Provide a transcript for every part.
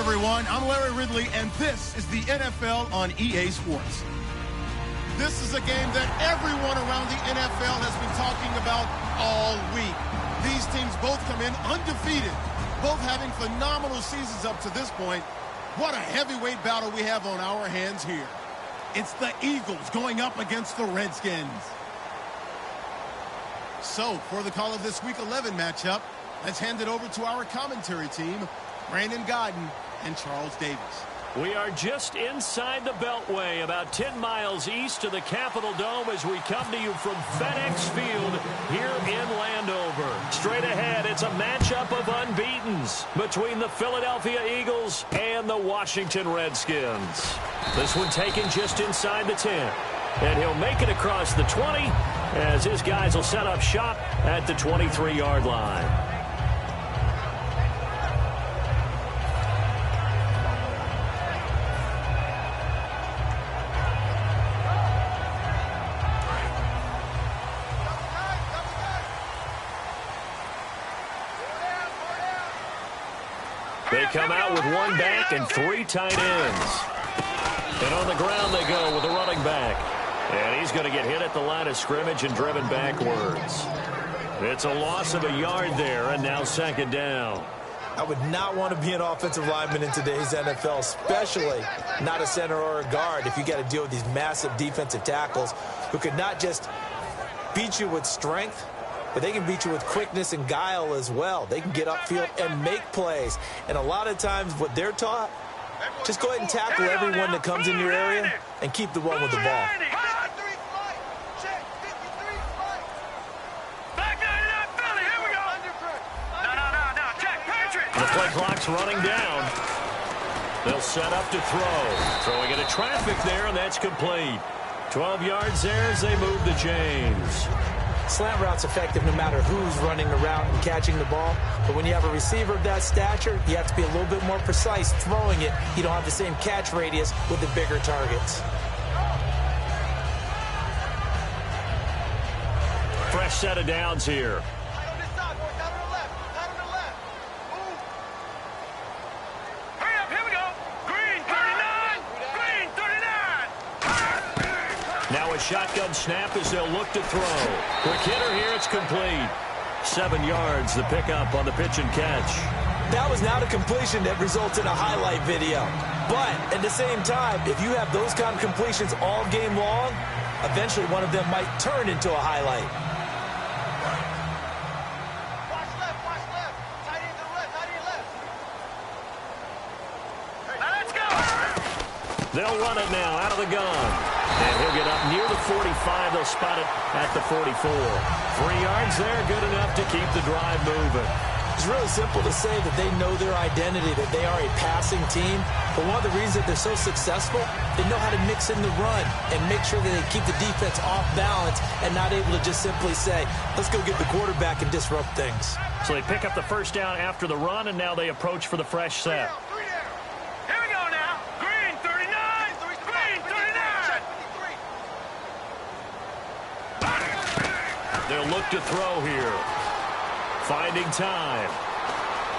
everyone. I'm Larry Ridley, and this is the NFL on EA Sports. This is a game that everyone around the NFL has been talking about all week. These teams both come in undefeated, both having phenomenal seasons up to this point. What a heavyweight battle we have on our hands here. It's the Eagles going up against the Redskins. So, for the call of this Week 11 matchup, let's hand it over to our commentary team, Brandon Godden and Charles Davis. We are just inside the Beltway, about 10 miles east of the Capitol Dome as we come to you from FedEx Field here in Landover. Straight ahead, it's a matchup of unbeatens between the Philadelphia Eagles and the Washington Redskins. This one taken just inside the 10. And he'll make it across the 20 as his guys will set up shop at the 23-yard line. They come out with one back and three tight ends. And on the ground they go with a running back. And he's going to get hit at the line of scrimmage and driven backwards. It's a loss of a yard there, and now second down. I would not want to be an offensive lineman in today's NFL, especially not a center or a guard, if you got to deal with these massive defensive tackles who could not just beat you with strength, but they can beat you with quickness and guile as well. They can get upfield and make plays. And a lot of times what they're taught, just go ahead and tackle everyone that comes in your area and keep the one with the ball. The play clock's running down. They'll set up to throw. Throwing into traffic there, and that's complete. 12 yards there as they move the chains. Slant route's effective no matter who's running the route and catching the ball. But when you have a receiver of that stature, you have to be a little bit more precise throwing it. You don't have the same catch radius with the bigger targets. Fresh set of downs here. Now a shotgun snap as they'll look to throw. Quick hitter here, it's complete. 7 yards, the pickup on the pitch and catch. That was not a completion that results in a highlight video. But at the same time, if you have those kind of completions all game long, eventually one of them might turn into a highlight. Watch left, tight end to the left, tight end left. Now let's go. They'll run it now out of the gun. And he'll get up near the 45. They'll spot it at the 44. 3 yards there, good enough to keep the drive moving. It's really simple to say that they know their identity, that they are a passing team. But one of the reasons that they're so successful, they know how to mix in the run and make sure that they keep the defense off balance and not able to just simply say, let's go get the quarterback and disrupt things. So they pick up the first down after the run, and now they approach for the fresh set. Here we go now. Green, 39. Green, 39. They'll look to throw here. Finding time.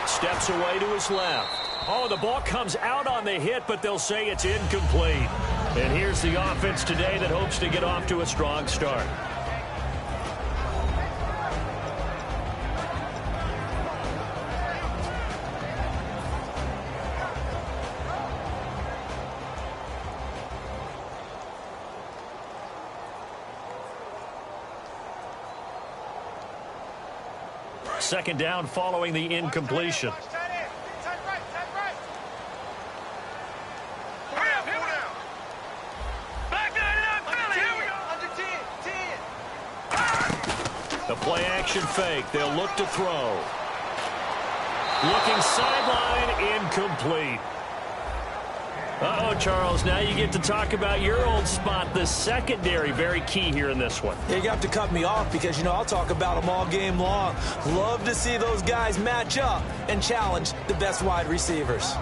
Steps away to his left. Oh, the ball comes out on the hit, but they'll say it's incomplete. And here's the offense today that hopes to get off to a strong start. Second down following the incompletion. The play action fake. They'll look to throw. Looking sideline, incomplete. Uh-oh, Charles, now you get to talk about your old spot, the secondary. Very key here in this one. You have to cut me off because, you know, I'll talk about them all game long. Love to see those guys match up and challenge the best wide receivers.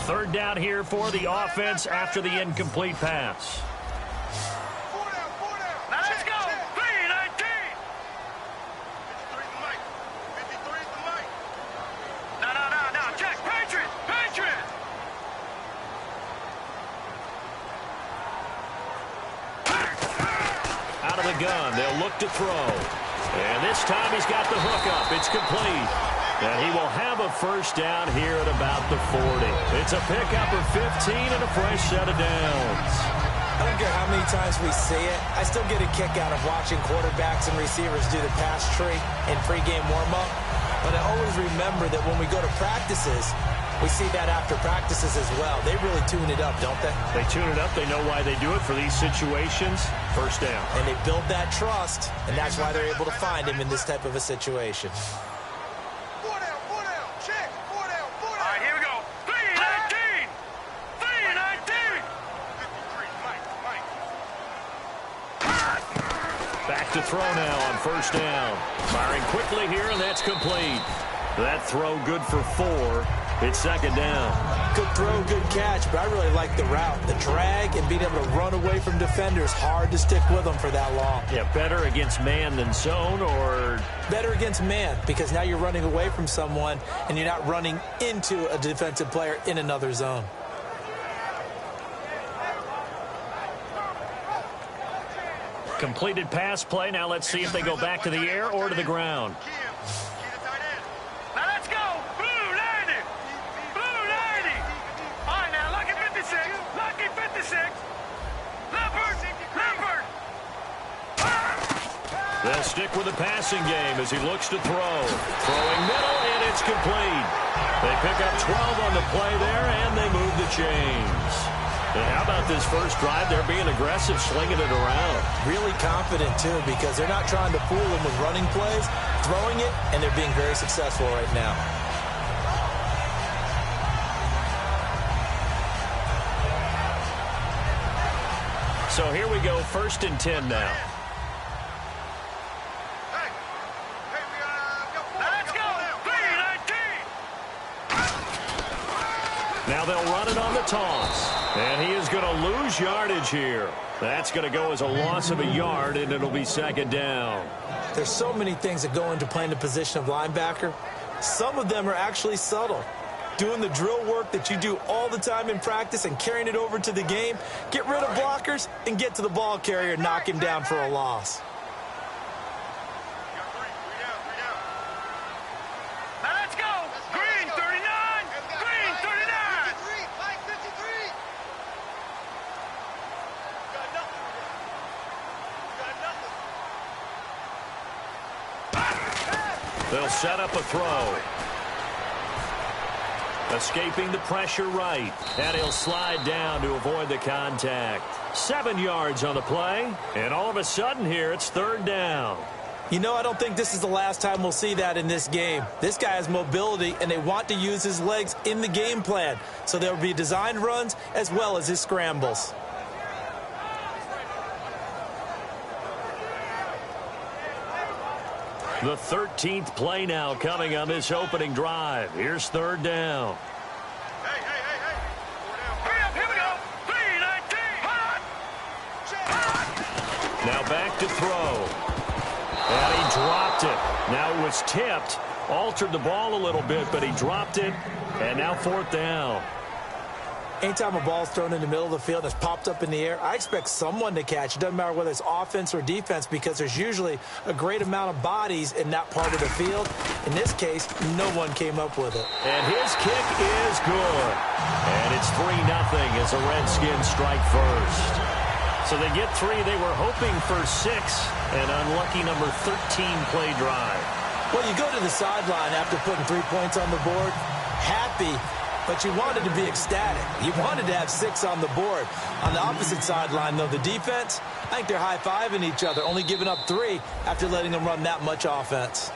Third down here for the offense after the incomplete pass. Now let's go. 3-19. No. the gun. They'll look to throw. And this time he's got the hook up. It's complete. And he will have a first down here at about the 40. It's a pickup of 15 and a fresh set of downs. I don't care how many times we see it. I still get a kick out of watching quarterbacks and receivers do the pass tree in pregame warm-up. But I always remember that when we go to practices, we see that after practices as well. They really tune it up, don't they? They tune it up. They know why they do it for these situations. First down. And they build that trust, and that's why they're able to find him in this type of a situation. Four down, check, four down. All right, here we go. 3-19. 3-19. 53, Mike. Back to throw now on first down. Firing quickly here, and that's complete. That throw good for 4. It's second down. Good throw, good catch, but I really like the route. The drag and being able to run away from defenders, hard to stick with them for that long. Yeah, better against man than zone, or? Better against man, because now you're running away from someone and you're not running into a defensive player in another zone. Completed pass play. Now let's see if they go back to the air or to the ground. Now let's go. Blue 90. Blue 90. All right, now lucky 56. Lucky 56. Leopard. They'll stick with the passing game as he looks to throw. Throwing middle, and it's complete. They pick up 12 on the play there, and they move the chains. And how about this first drive? They're being aggressive, slinging it around. Really confident, too, because they're not trying to fool them with running plays, throwing it, and they're being very successful right now. So here we go, 1st and 10 now. Let's go. 3-19. Now they'll run it on the toss. And he is going to lose yardage here. That's going to go as a loss of a yard, and it'll be second down. There's so many things that go into playing the position of linebacker. Some of them are actually subtle. Doing the drill work that you do all the time in practice and carrying it over to the game. Get rid of blockers and get to the ball carrier and knock him down for a loss. Now let's go. Green 39. Green 39. They'll set up a throw. Escaping the pressure right. And he'll slide down to avoid the contact. 7 yards on the play. And all of a sudden here, it's third down. You know, I don't think this is the last time we'll see that in this game. This guy has mobility, and they want to use his legs in the game plan. So there will be designed runs as well as his scrambles. The 13th play now coming on this opening drive. Here's third down. Hey. Hurry up, here we go. 3-19. Now back to throw. And he dropped it. Now it was tipped. Altered the ball a little bit, but he dropped it. And now fourth down. Anytime a ball's thrown in the middle of the field and it's popped up in the air, I expect someone to catch. It doesn't matter whether it's offense or defense, because there's usually a great amount of bodies in that part of the field. In this case, no one came up with it. And his kick is good. And it's 3-0 as the Redskins strike first. So they get 3. They were hoping for 6. An unlucky number 13 play drive. Well, you go to the sideline after putting 3 points on the board, happy, but you wanted to be ecstatic. You wanted to have 6 on the board. On the opposite sideline, though, the defense, I think they're high-fiving each other, only giving up 3 after letting them run that much offense.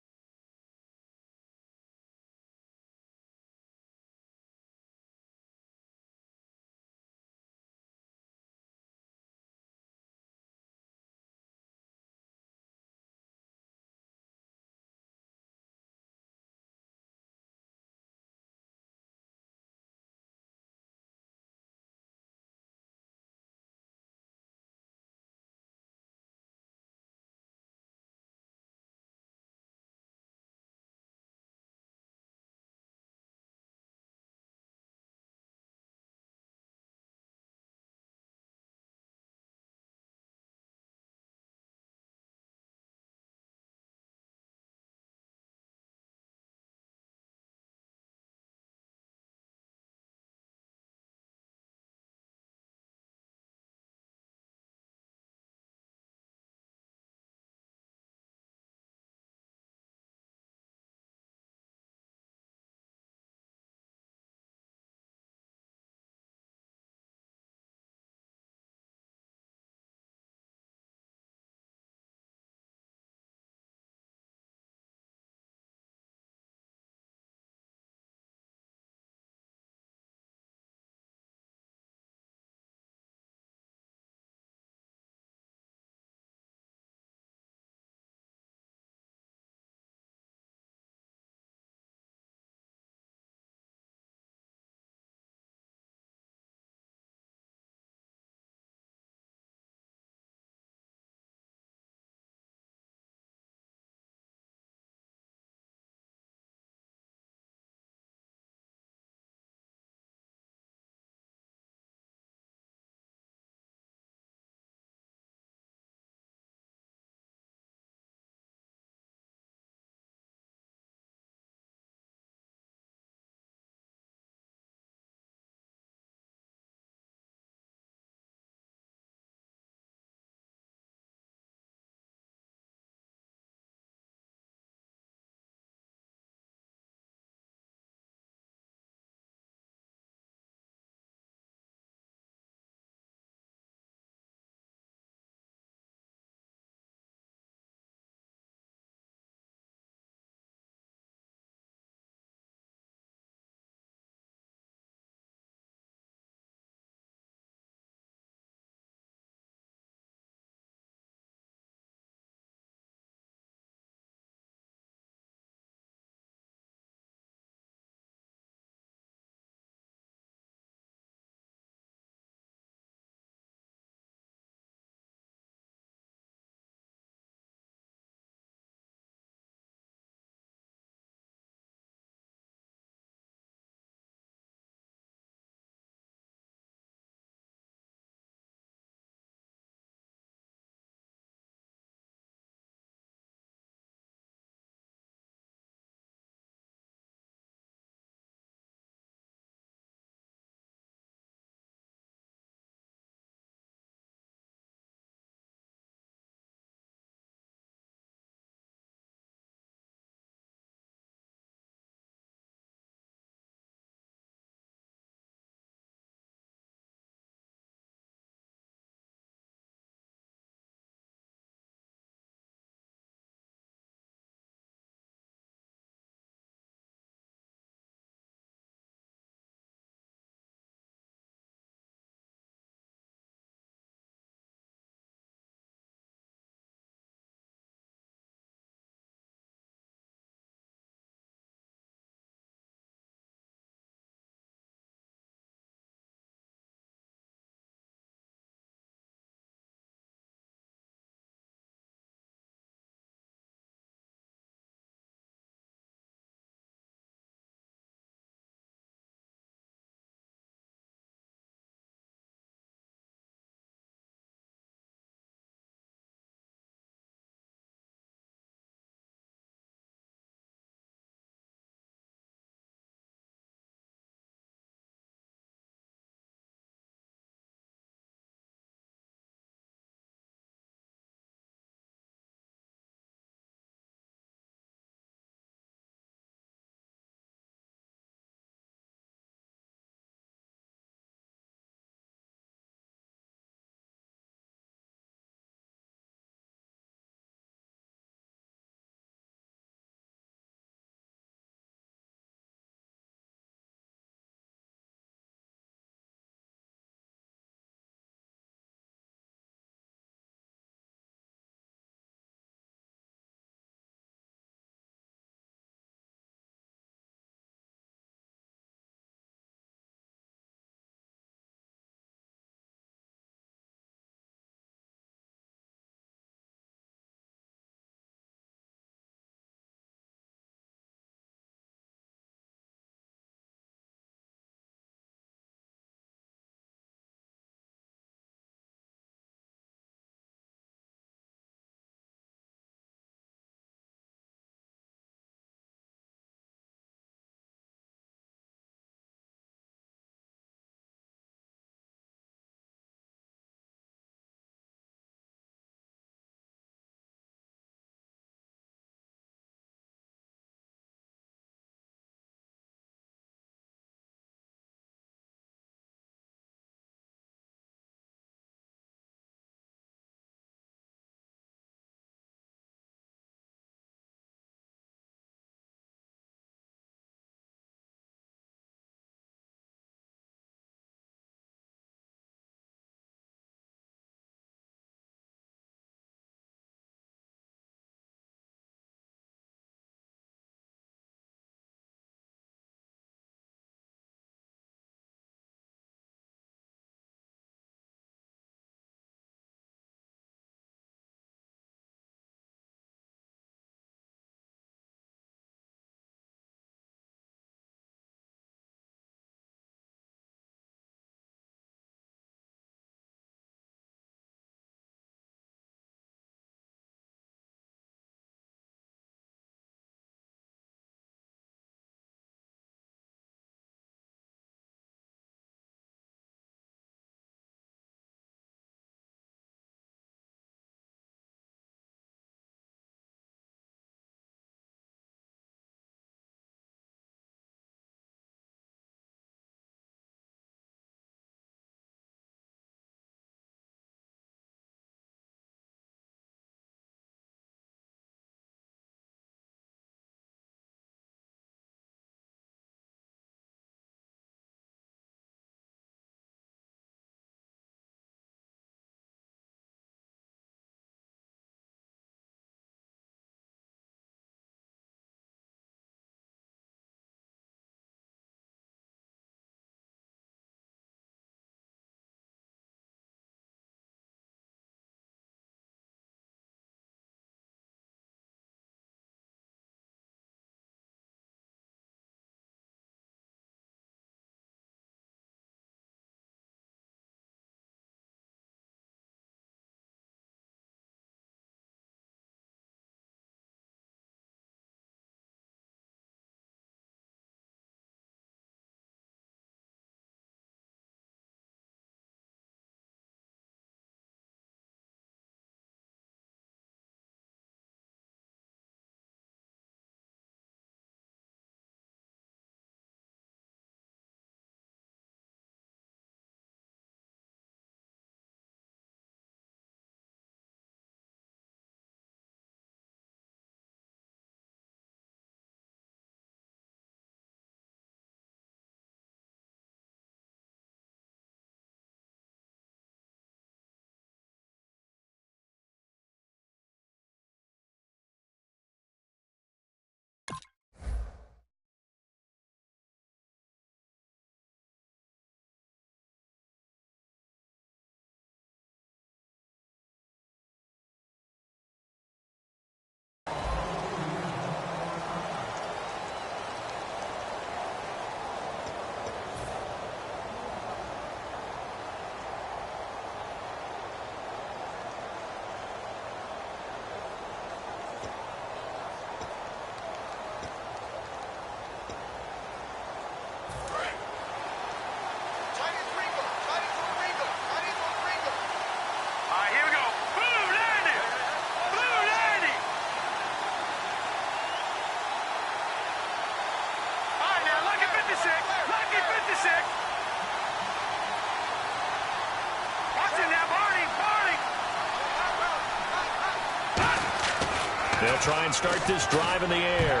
They'll try and start this drive in the air.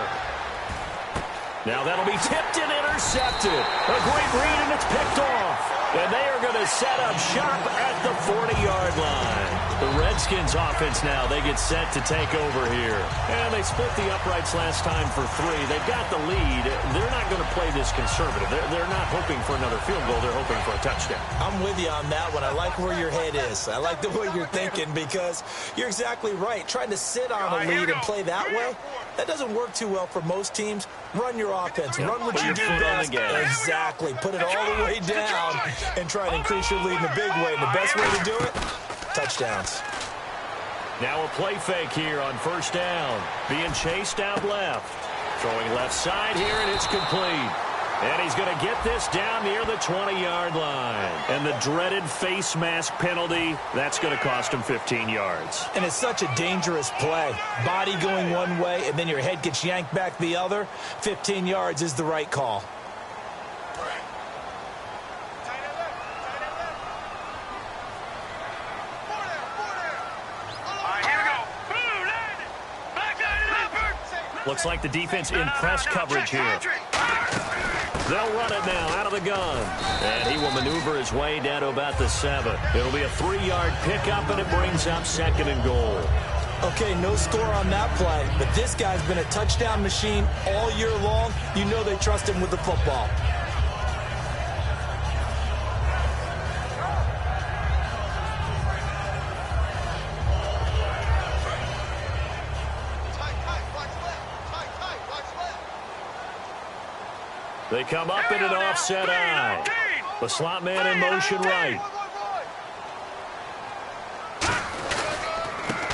Now that'll be tipped and intercepted. A great read, and it's picked off. And they are going to set up shop at the 40-yard line. The Redskins offense now, they get set to take over here. And they split the uprights last time for 3. They've got the lead. They're not going to play this conservative. They're not hoping for another field goal. They're hoping for a touchdown. I'm with you on that one. I like where your head is. I like the way you're thinking because you're exactly right. Trying to sit on a lead and play that way, that doesn't work too well for most teams. Run your offense. Run what you do best. Exactly. Put it all the way down and try to increase your lead in a big way. And the best way to do it, touchdowns. Now a play fake here on first down. Being chased out left. Throwing left side here, and it's complete. And he's going to get this down near the 20-yard line. And the dreaded face mask penalty, that's going to cost him 15 yards. And it's such a dangerous play. Body going one way, and then your head gets yanked back the other. 15 yards is the right call. Looks like the defense in press coverage here. They'll run it now out of the gun. And he will maneuver his way down to about the 7. It'll be a 3-yard pickup, and it brings up 2nd and goal. Okay, no score on that play, but this guy's been a touchdown machine all year long. You know they trust him with the football. They come up in an offset eye. The slot man in motion right.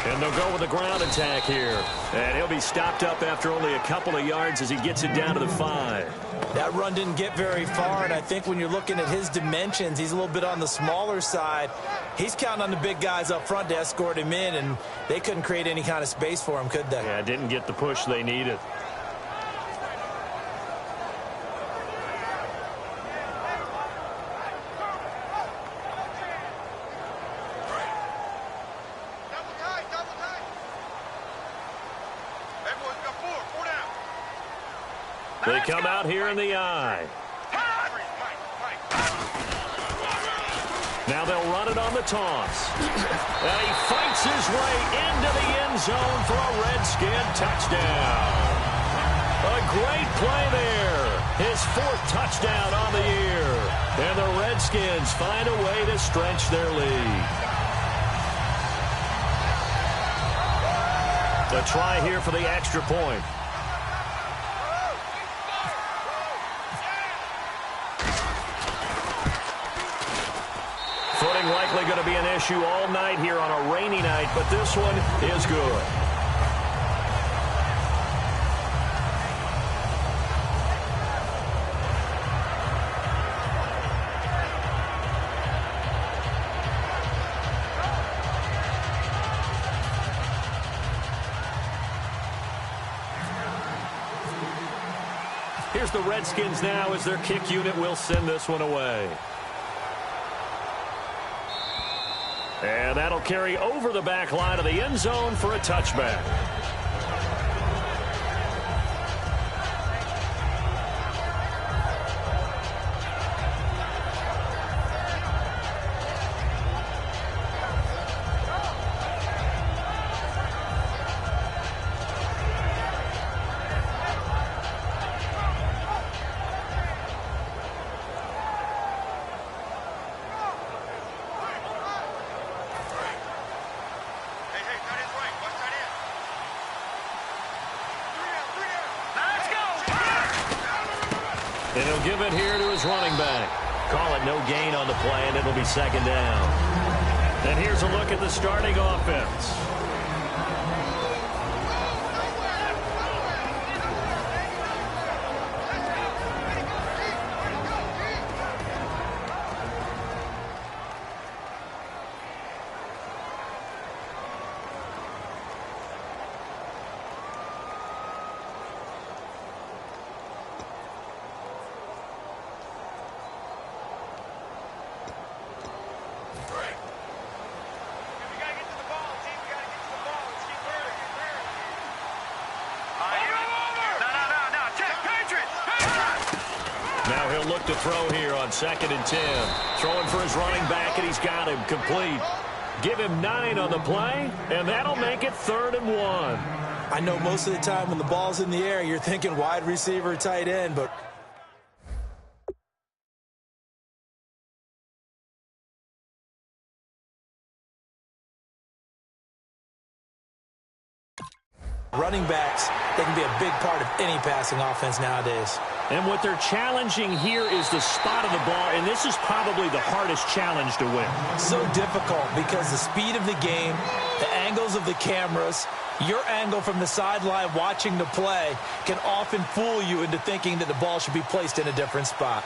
And they'll go with the ground attack here. And he'll be stopped up after only a couple of yards as he gets it down to the 5. That run didn't get very far, and I think when you're looking at his dimensions, he's a little bit on the smaller side. He's counting on the big guys up front to escort him in, and they couldn't create any kind of space for him, could they? Yeah, didn't get the push they needed. They come out here in the eye. Now they'll run it on the toss. And he fights his way into the end zone for a Redskin touchdown. A great play there. His 4th touchdown on the year. And the Redskins find a way to stretch their lead. A try here for the extra point. Footing likely going to be an issue all night here on a rainy night, but this one is good. Here's the Redskins now as their kick unit will send this one away. And that'll carry over the back line of the end zone for a touchback. And he'll give it here to his running back. Call it no gain on the play, and it'll be 2nd down. And here's a look at the starting offense. They'll look to throw here on 2nd and 10. Throwing for his running back, and he's got him complete. Give him 9 on the play, and that'll make it 3rd and 1. I know most of the time when the ball's in the air, you're thinking wide receiver, tight end, but running backs, they can be a big part of any passing offense nowadays. And what they're challenging here is the spot of the ball, and this is probably the hardest challenge to win. So difficult because the speed of the game, the angles of the cameras, your angle from the sideline watching the play can often fool you into thinking that the ball should be placed in a different spot.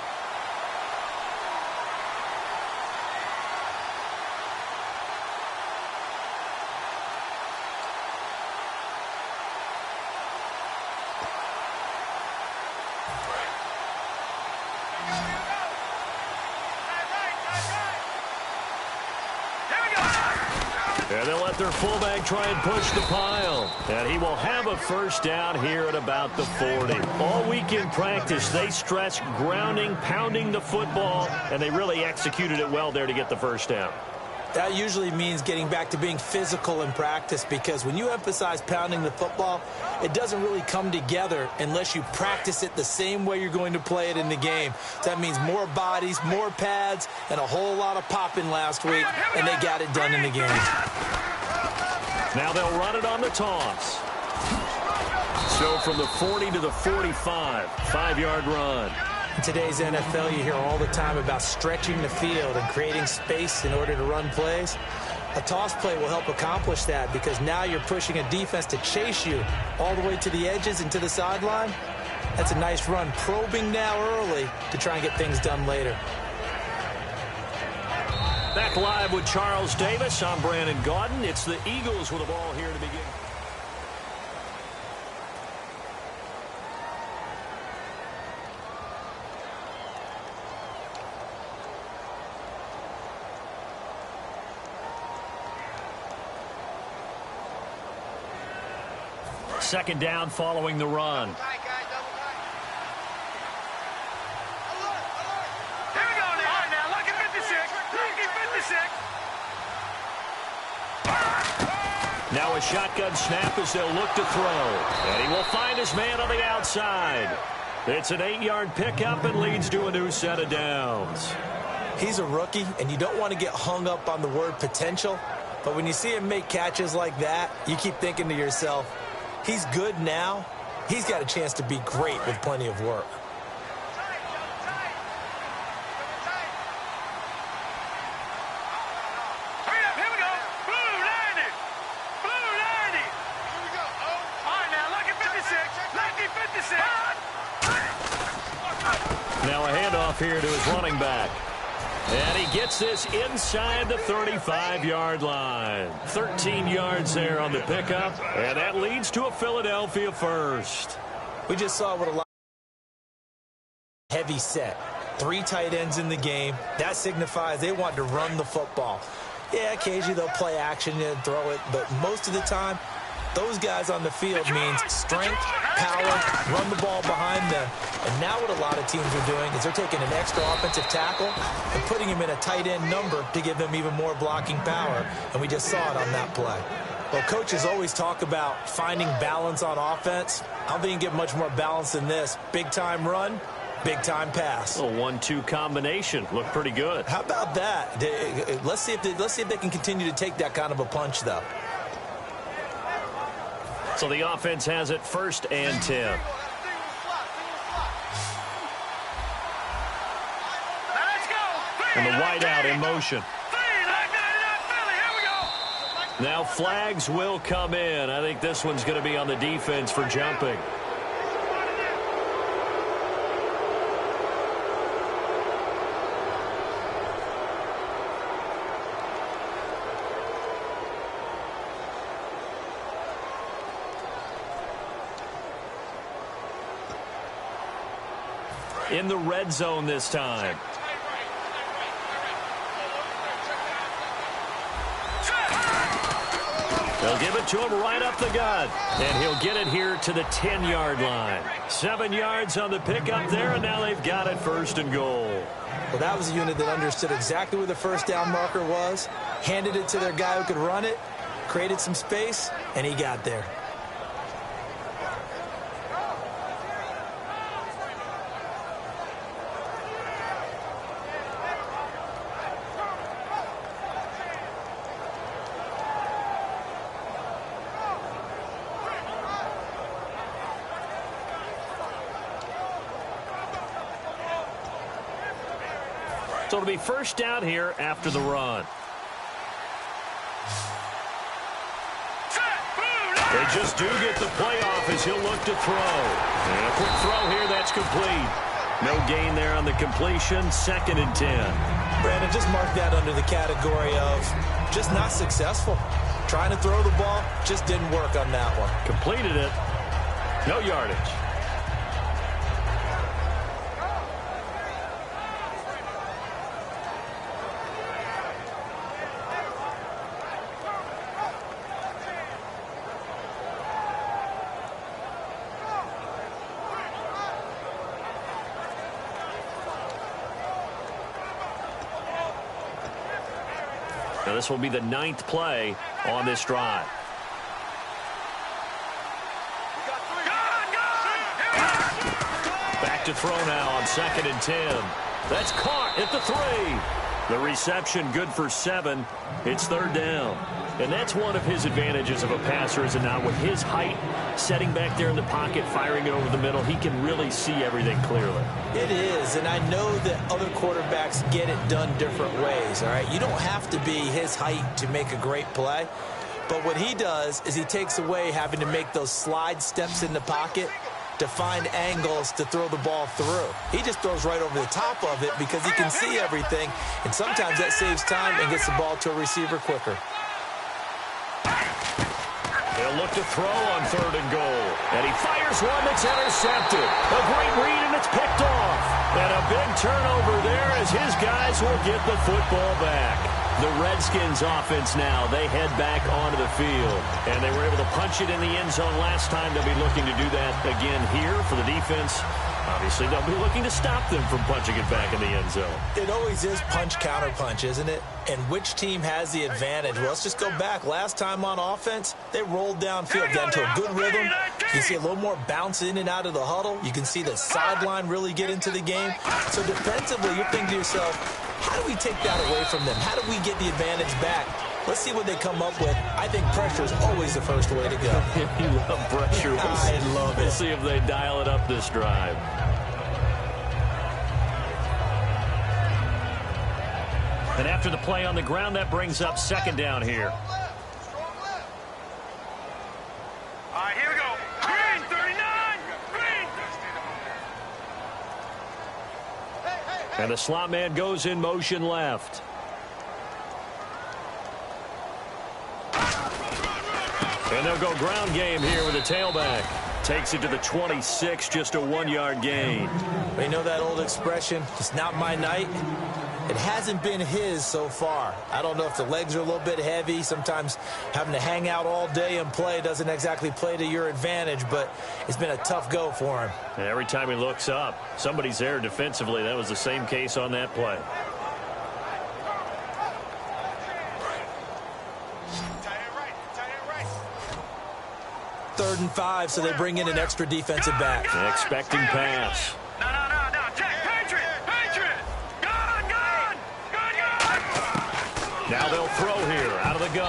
And they'll let their fullback try and push the pile. And he will have a first down here at about the 40. All week in practice, they stressed grounding, pounding the football, and they really executed it well there to get the first down. That usually means getting back to being physical in practice, because when you emphasize pounding the football, it doesn't really come together unless you practice it the same way you're going to play it in the game. So that means more bodies, more pads, and a whole lot of popping last week, and they got it done in the game. Now they'll run it on the toss. So from the 40 to the 45, 5-yard run. In today's NFL, you hear all the time about stretching the field and creating space in order to run plays. A toss play will help accomplish that, because now you're pushing a defense to chase you all the way to the edges and to the sideline. That's a nice run, probing now early to try and get things done later. Back live with Charles Davis. I'm Brandon Gaudin. It's the Eagles with the ball here to begin. Second down following the run. Here we go now. All right, now, lucky 56. Lucky 56. Now a shotgun snap as they'll look to throw. And he will find his man on the outside. It's an 8-yard pickup and leads to a new set of downs. He's a rookie, and you don't want to get hung up on the word potential. But when you see him make catches like that, you keep thinking to yourself, he's good now. He's got a chance to be great with plenty of work. Hurry up, here we go. Blue 90. Blue 90. Here we go. All right, now, lucky 56. Lucky 56. Now a handoff here to his running back. And he gets this inside the 35-yard line. 13 yards there on the pickup, and that leads to a Philadelphia first. We just saw what a lot heavy set. 3 tight ends in the game. That signifies they want to run the football. Yeah, occasionally they'll play action and throw it, but most of the time, those guys on the field means strength, power, run the ball behind them. And now what a lot of teams are doing is they're taking an extra offensive tackle and putting him in a tight end number to give them even more blocking power. And we just saw it on that play. Well, coaches always talk about finding balance on offense. I don't think you can get much more balance than this. Big-time run, big-time pass. A 1-2 combination. Looked pretty good. How about that? Let's see if they can continue to take that kind of a punch, though. So the offense has it 1st and 10. And the wideout in motion. Now flags will come in. I think this one's going to be on the defense for jumping. In the red zone this time. They'll give it to him right up the gut. And he'll get it here to the 10-yard line. 7 yards on the pickup there, and now they've got it 1st and goal. Well, that was a unit that understood exactly where the first down marker was, handed it to their guy who could run it, created some space, and he got there. So it'll be 1st down here after the run. They just do get the play off as he'll look to throw. And a quick throw here, that's complete. No gain there on the completion, 2nd and 10. Brandon, just mark that under the category of just not successful. Trying to throw the ball, just didn't work on that one. Completed it. No yardage. Now this will be the 9th play on this drive. Back to throw now on 2nd and 10. That's caught at the 3. The reception good for 7. It's 3rd down. And that's one of his advantages of a passer, is it not? With his height, setting back there in the pocket, firing it over the middle, he can really see everything clearly. It is, and I know that other quarterbacks get it done different ways, all right? You don't have to be his height to make a great play, but what he does is he takes away having to make those slide steps in the pocket to find angles to throw the ball through. He just throws right over the top of it because he can see everything, and sometimes that saves time and gets the ball to a receiver quicker. They'll look to throw on 3rd and goal. And he fires one that's intercepted. A great read, and it's picked off. And a big turnover there as his guys will get the football back. The Redskins offense now, they head back onto the field. And they were able to punch it in the end zone last time. They'll be looking to do that again here for the defense. Obviously, they'll be looking to stop them from punching it back in the end zone. It always is punch-counter-punch, isn't it? And which team has the advantage? Well, let's just go back. Last time on offense, they rolled downfield, got into a good rhythm. You see a little more bounce in and out of the huddle. You can see the sideline really get into the game. So defensively, you're thinking to yourself, how do we take that away from them? How do we get the advantage back? Let's see what they come up with. I think pressure is always the first way to go. You love pressure. I love it. We'll see if they dial it up this drive. And after the play on the ground, that brings up 2nd down here. All right, here we go. Green, 39. Green. And the slot man goes in motion left. And they'll go ground game here with a tailback. Takes it to the 26, just a 1-yard gain. You know that old expression, it's not my night? It hasn't been his so far. I don't know if the legs are a little bit heavy. Sometimes having to hang out all day and play doesn't exactly play to your advantage, but it's been a tough go for him. And every time he looks up, somebody's there defensively. That was the same case on that play. Third and 5, so they bring in an extra defensive back. Expecting pass. No. Check. Patriot. Gun. Now they'll throw here out of the gun.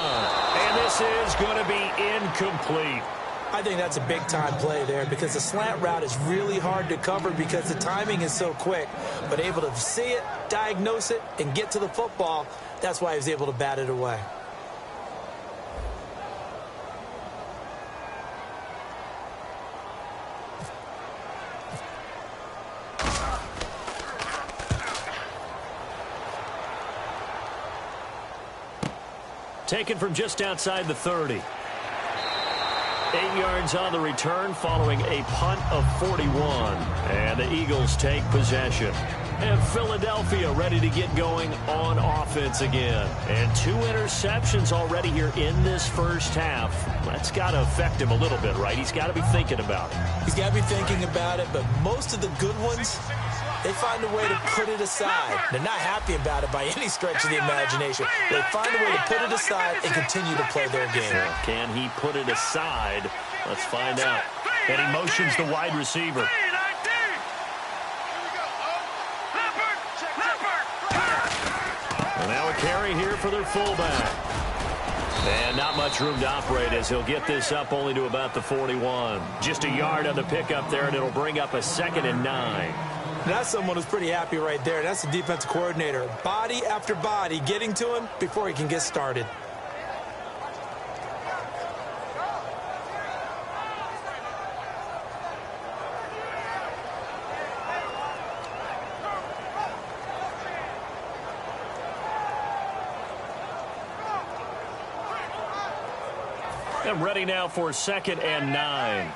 And this is going to be incomplete. I think that's a big-time play there because the slant route is really hard to cover because the timing is so quick. But able to see it, diagnose it, and get to the football, that's why he was able to bat it away. Taken from just outside the 30. 8 yards on the return following a punt of 41. And the Eagles take possession. And Philadelphia ready to get going on offense again. And 2 interceptions already here in this first half. That's got to affect him a little bit, right? He's got to be thinking about it. He's got to be thinking about it, but most of the good ones, they find a way to put it aside. They're not happy about it by any stretch of the imagination. They find a way to put it aside and continue to play their game. Can he put it aside? Let's find out. And he motions the wide receiver. And now a carry here for their fullback. And not much room to operate as he'll get this up only to about the 41. Just a yard on the pickup there, and it'll bring up a 2nd and 9. That's someone who's pretty happy right there. That's the defensive coordinator. Body after body getting to him before he can get started. And ready now for 2nd and 9.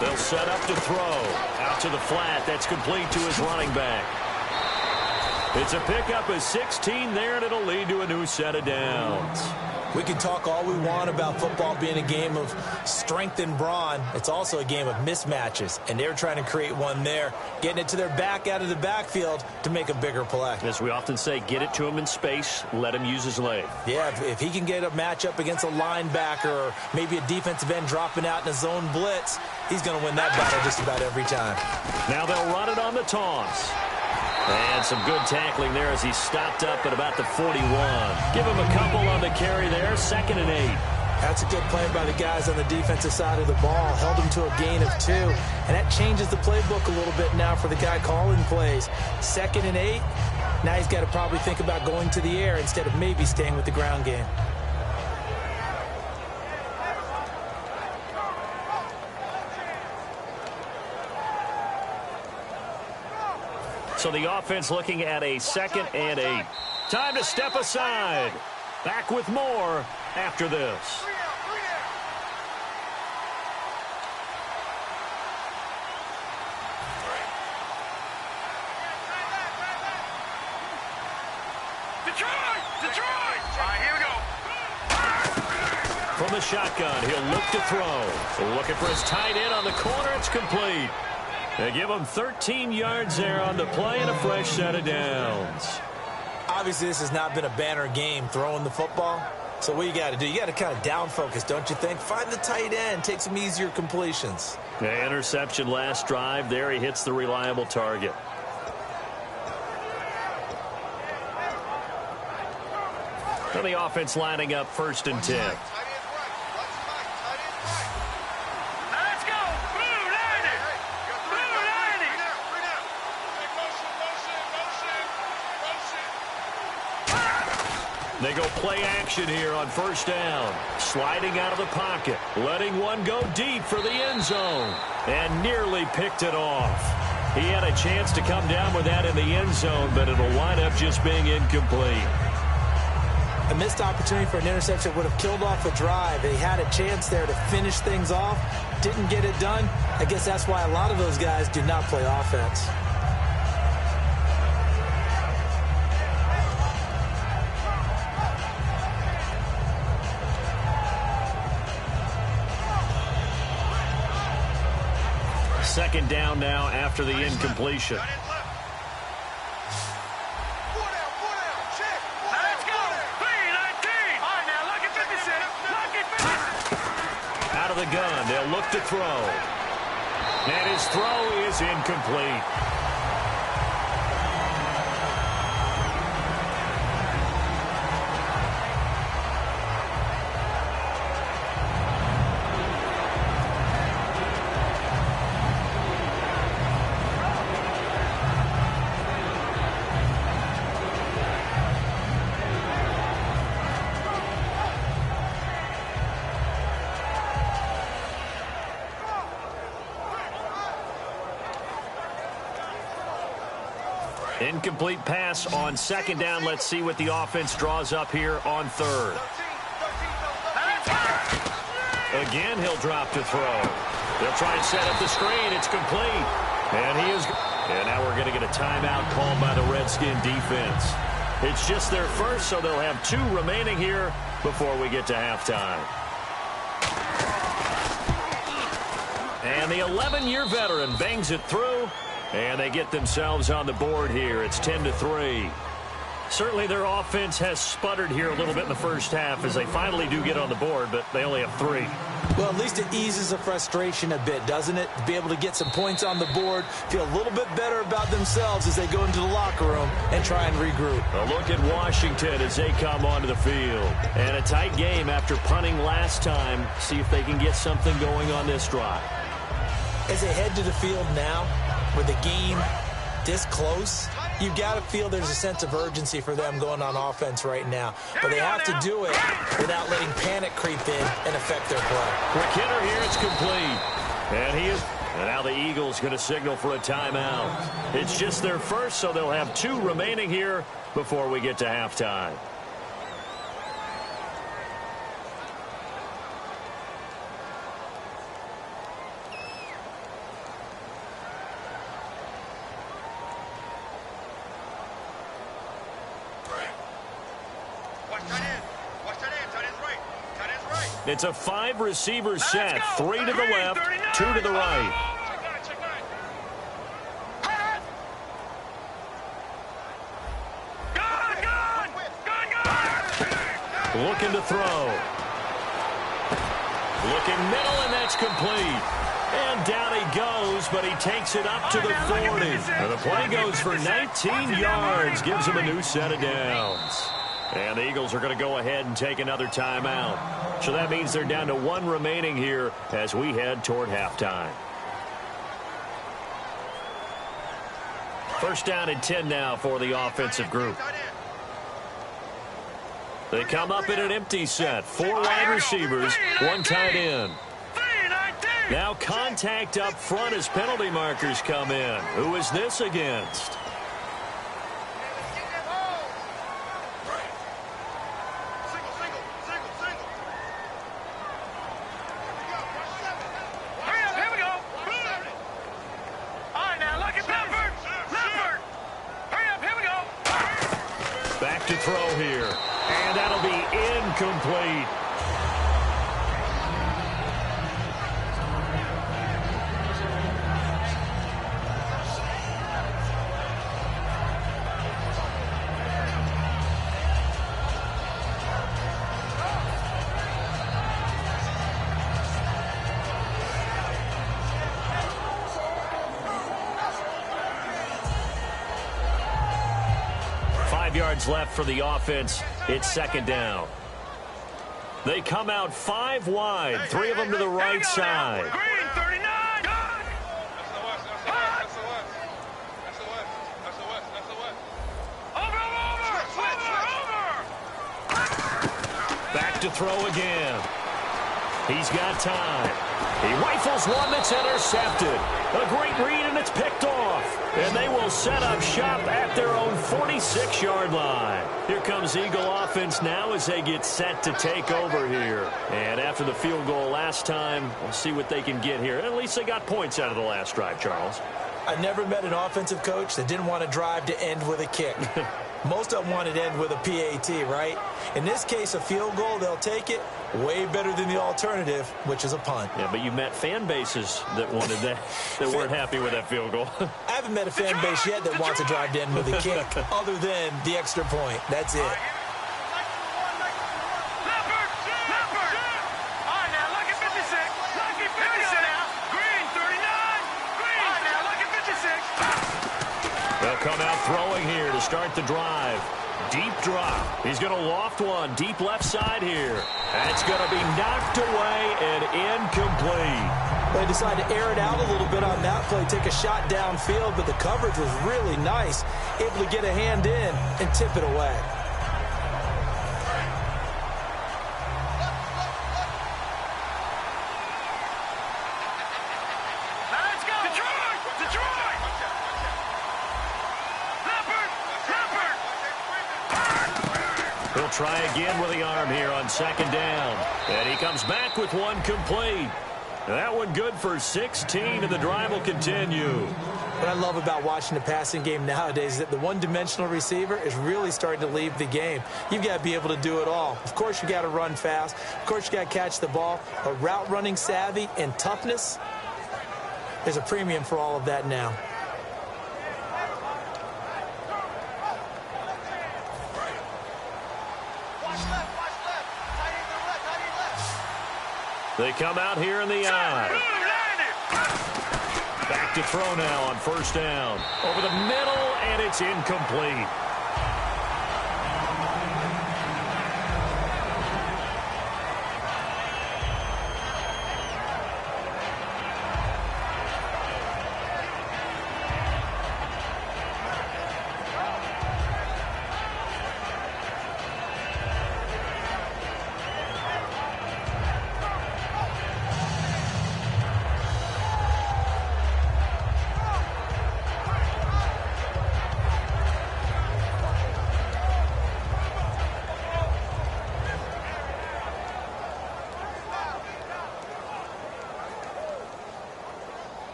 They'll set up to throw. Out to the flat. That's complete to his running back. It's a pickup of 16 there, and it'll lead to a new set of downs. We can talk all we want about football being a game of strength and brawn. It's also a game of mismatches, and they're trying to create one there, getting it to their back out of the backfield to make a bigger play. As we often say, get it to him in space, let him use his leg. Yeah, if he can get a matchup against a linebacker or maybe a defensive end dropping out in a zone blitz, he's going to win that battle just about every time. Now they'll run it on the toss. And some good tackling there as he stopped up at about the 41. Give him a couple on the carry there, 2nd and 8. That's a good play by the guys on the defensive side of the ball. Held him to a gain of 2. And that changes the playbook a little bit now for the guy calling plays. 2nd and 8. Now he's got to probably think about going to the air instead of maybe staying with the ground game. So the offense looking at a 2nd and 8. Time to step aside. Back with more after this. Detroit! All right, here we go. From the shotgun, he'll look to throw. Looking for his tight end on the corner. It's complete. They give him 13 yards there on the play and a fresh set of downs. Obviously, this has not been a banner game throwing the football. So what you got to do, you got to kind of down focus, don't you think? Find the tight end, take some easier completions. The interception last drive. There he hits the reliable target. And the offense lining up 1st and 10. They go play action here on 1st down. Sliding out of the pocket. Letting one go deep for the end zone. And nearly picked it off. He had a chance to come down with that in the end zone, but it'll wind up just being incomplete. A missed opportunity for an interception would have killed off a drive. They had a chance there to finish things off. Didn't get it done. I guess that's why a lot of those guys do not play offense. Second down now after the incompletion. Out of the gun, they'll look to throw. And his throw is incomplete. Incomplete pass on second down. Let's see what the offense draws up here on third. Again, he'll drop to throw. They'll try and set up the screen. It's complete. And he is. And now we're going to get a timeout called by the Redskin defense. It's just their first, so they'll have 2 remaining here before we get to halftime. And the 11-year veteran bangs it through, and they get themselves on the board here. It's 10-3. Certainly their offense has sputtered here a little bit in the first half as they finally do get on the board, but they only have 3. Well, at least it eases the frustration a bit, doesn't it? To be able to get some points on the board, feel a little bit better about themselves as they go into the locker room and try and regroup. A look at Washington as they come onto the field. And a tight game after punting last time. See if they can get something going on this drive. As they head to the field now, with the game this close, you've got to feel there's a sense of urgency for them going on offense right now. But they have to do it without letting panic creep in and affect their play. Quick hitter here, it's complete. And he is. And now the Eagles going to signal for a timeout. It's just their first, so they'll have 2 remaining here before we get to halftime. It's a 5-receiver set. 3 to the left, 2 to the right. Looking to throw. Looking middle, and that's complete. And down he goes, but he takes it up to the 40. And the play goes for 19 yards. Gives him a new set of downs. And the Eagles are going to go ahead and take another timeout. So that means they're down to 1 remaining here as we head toward halftime. First down and 10 now for the offensive group. They come up in an empty set. 4 wide receivers, 1 tight end. Now contact up front as penalty markers come in. Who is this against? Back to throw here. And that'll be incomplete. Yards left for the offense. It's second down. They come out 5 wide, 3 of them to the right side. Green, 39. Back to throw again. He's got time. He rifles one that's intercepted. A great read, and it's picked off. And they will set up shop at their own 46-yard line. Here comes Eagle offense now as they get set to take over here. And after the field goal last time, we'll see what they can get here. At least they got points out of the last drive, Charles. I never met an offensive coach that didn't want to drive to end with a kick. Most of them wanted to end with a PAT, right? In this case, a field goal, they'll take it. Way better than the alternative, which is a punt. Yeah, but you met fan bases that wanted that, that weren't happy with that field goal. I haven't met a fan base yet that wants to drive to end with a kick, other than the extra point. That's it. They'll come out throwing here to start the drive. Deep drop. He's going to loft one deep left side here. And it's going to be knocked away and incomplete. They decided to air it out a little bit on that play, take a shot downfield, but the coverage was really nice. Able to get a hand in and tip it away. Let's go! Detroit! Detroit! try again with the arm here on second down. And he comes back with one complete. That one good for 16, and the drive will continue. What I love about watching the passing game nowadays is that the one-dimensional receiver is really starting to leave the game. You've got to be able to do it all. Of course, you got to run fast. Of course, you got to catch the ball. But route running savvy and toughness, there's a premium for all of that now. They come out here in the eye. Back to throw now on first down. Over the middle, and it's incomplete.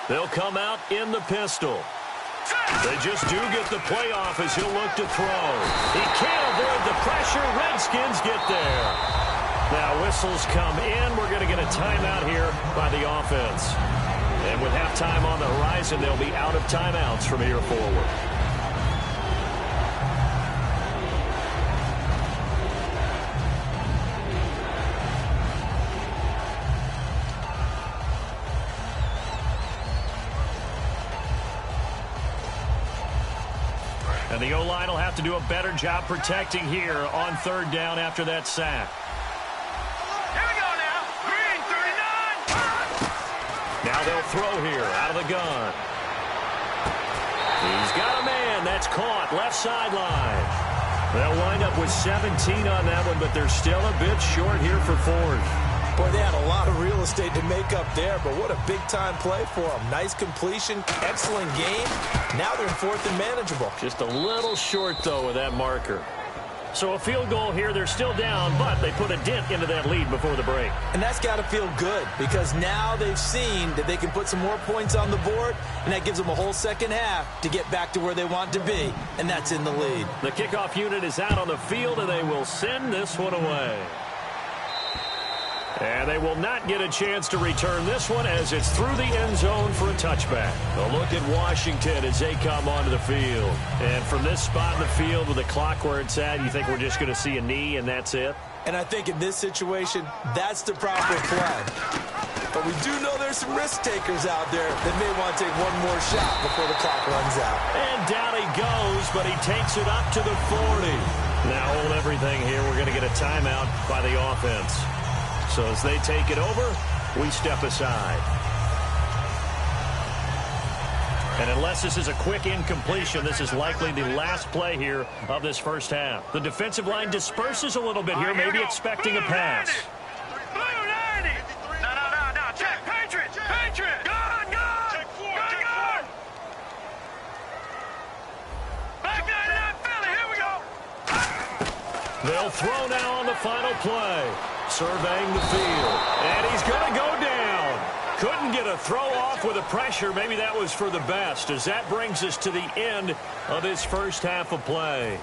They'll come out in the pistol. They just do get the play off as he'll look to throw. He can't avoid the pressure. Redskins get there. Now whistles come in. We're going to get a timeout here by the offense. And with halftime on the horizon, they'll be out of timeouts from here forward. And the O-line will have to do a better job protecting here on third down after that sack. Here we go now. Green, 39. Now they'll throw here out of the gun. He's got a man. That's caught. Left sideline. They'll wind up with 17 on that one, but they're still a bit short here for fourth. Boy, they had a lot of real estate to make up there, but what a big-time play for them. Nice completion, excellent game. Now they're in fourth and manageable. Just a little short, though, with that marker. So a field goal here. They're still down, but they put a dent into that lead before the break. And that's got to feel good because now they've seen that they can put some more points on the board, and that gives them a whole second half to get back to where they want to be, and that's in the lead. The kickoff unit is out on the field, and they will send this one away. And they will not get a chance to return this one as it's through the end zone for a touchback. A look at Washington as they come onto the field. And from this spot in the field with the clock where it's at, you think we're just going to see a knee and that's it? And I think in this situation, that's the proper play. But we do know there's some risk takers out there that may want to take one more shot before the clock runs out. And down he goes, but he takes it up to the 40. Now hold everything here. We're going to get a timeout by the offense. So as they take it over, we step aside. And unless this is a quick incompletion, this is likely the last play here of this first half. The defensive line disperses a little bit here, maybe expecting a pass. Blue 90. No. Check. Patriot. Gone. Back 99 Philly. Here we go. They'll throw now on the final play. Surveying the field. And he's going to go down. Couldn't get a throw off with the pressure. Maybe that was for the best, as that brings us to the end of this first half of play.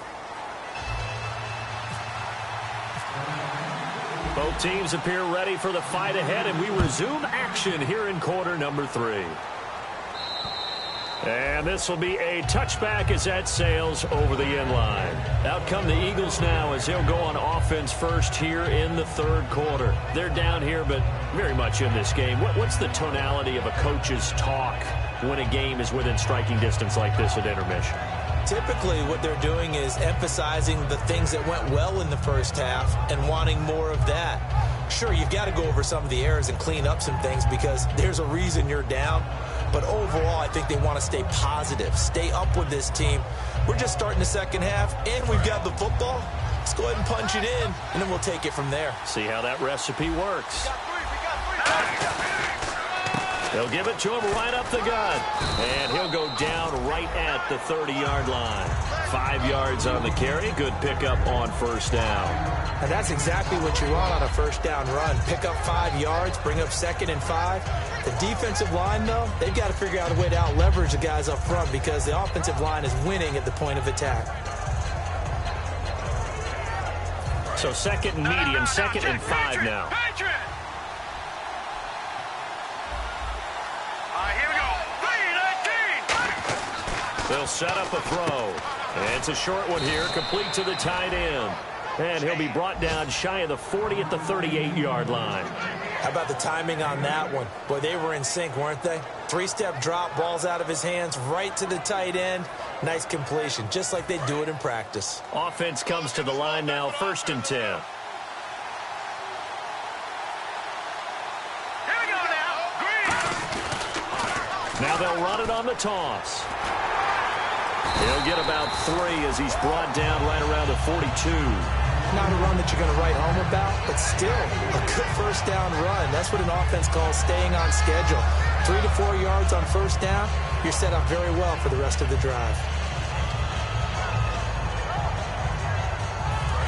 Both teams appear ready for the fight ahead, and we resume action here in quarter number 3. And this will be a touchback as that sails over the end line. Out come the Eagles now as they'll go on offense first here in the third quarter. They're down here, but very much in this game. What's the tonality of a coach's talk when a game is within striking distance like this at intermission? Typically, what they're doing is emphasizing the things that went well in the first half and wanting more of that. Sure, you've got to go over some of the errors and clean up some things because there's a reason you're down. But overall, I think they want to stay positive, stay up with this team. We're just starting the second half, and we've got the football. Let's go ahead and punch it in, and then we'll take it from there. See how that recipe works. They'll give it to him right up the gut. And he'll go down right at the 30-yard line. 5 yards on the carry. Good pickup on first down. And that's exactly what you want on a first down run. Pick up 5 yards, bring up 2nd and 5. The defensive line, though, they've got to figure out a way to out-leverage the guys up front because the offensive line is winning at the point of attack. So 2nd and medium, 2nd and 5 now. Here we go. 3-19. They'll set up a throw. And it's a short one here, complete to the tight end. And he'll be brought down shy of the 40 at the 38-yard line. How about the timing on that one? Boy, they were in sync, weren't they? 3-step drop, balls out of his hands, right to the tight end. Nice completion, just like they do it in practice. Offense comes to the line now, 1st and 10. Here we go now. Green. Now they'll run it on the toss. He'll get about 3 as he's brought down right around the 42. Not a run that you're going to write home about, but still a good first down run. That's what an offense calls staying on schedule. 3 to 4 yards on first down, you're set up very well for the rest of the drive.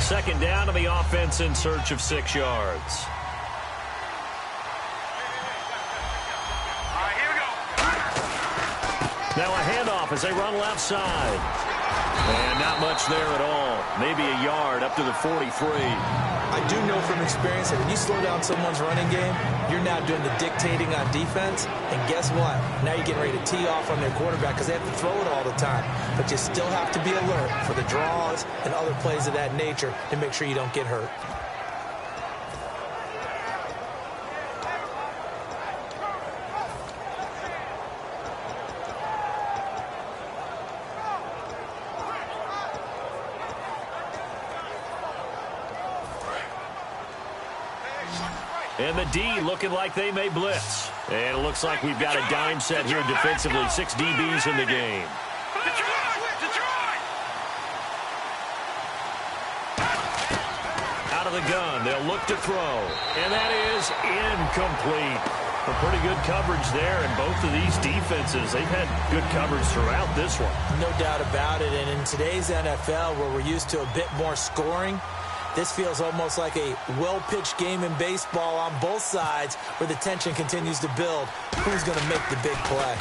2nd down to the offense in search of 6 yards. Here we go. Now a handoff as they run left side. And not much there at all. Maybe a yard up to the 43. I do know from experience that when you slow down someone's running game, you're now doing the dictating on defense. And guess what? Now you're getting ready to tee off on their quarterback because they have to throw it all the time. But you still have to be alert for the draws and other plays of that nature to make sure you don't get hurt. And the D looking like they may blitz. And it looks like we've got a dime set here defensively. 6 DBs in the game. Out of the gun, they'll look to throw. And that is incomplete. A pretty good coverage there, and both of these defenses, they've had good coverage throughout this one. No doubt about it, and in today's NFL, where we're used to a bit more scoring, this feels almost like a well-pitched game in baseball on both sides where the tension continues to build. Who's going to make the big play?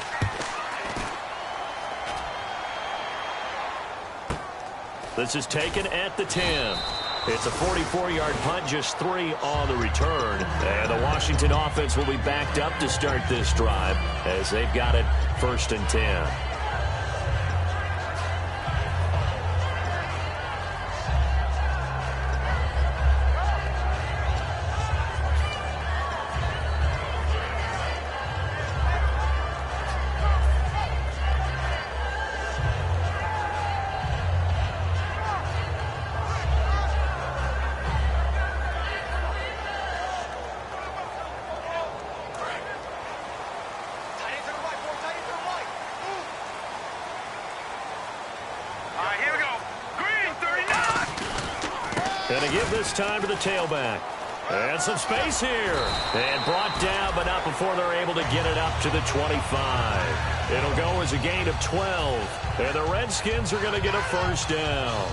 This is taken at the 10. It's a 44-yard punt, just 3 on the return. And the Washington offense will be backed up to start this drive as they've got it 1st and 10. Going to give this time to the tailback. And some space here. And brought down, but not before they're able to get it up to the 25. It'll go as a gain of 12. And the Redskins are going to get a first down.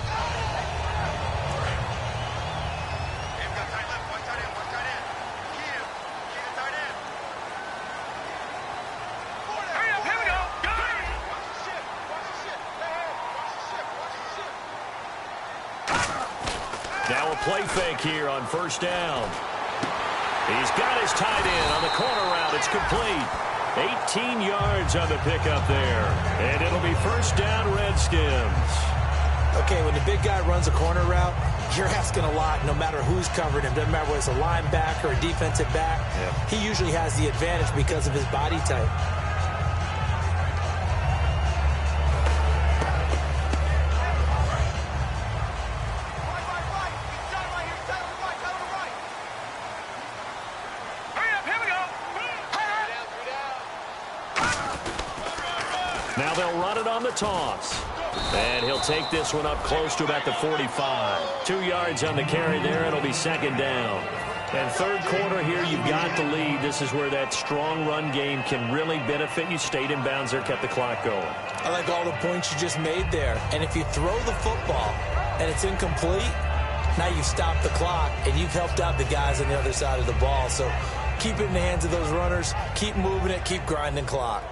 Now a play fake here on first down. He's got his tight end on the corner route. It's complete. 18 yards on the pickup there. And it'll be first down, Redskins. Okay, when the big guy runs a corner route, you're asking a lot no matter who's covering him. Doesn't matter whether it's a linebacker or a defensive back. Yep. He usually has the advantage because of his body type. Now they'll run it on the toss. And he'll take this one up close to about the 45. 2 yards on the carry there. It'll be second down. And third quarter here, you've got the lead. This is where that strong run game can really benefit you. Stayed in bounds there, kept the clock going. I like all the points you just made there. And if you throw the football and it's incomplete, now you've stopped the clock and you've helped out the guys on the other side of the ball. So keep it in the hands of those runners. Keep moving it. Keep grinding clock.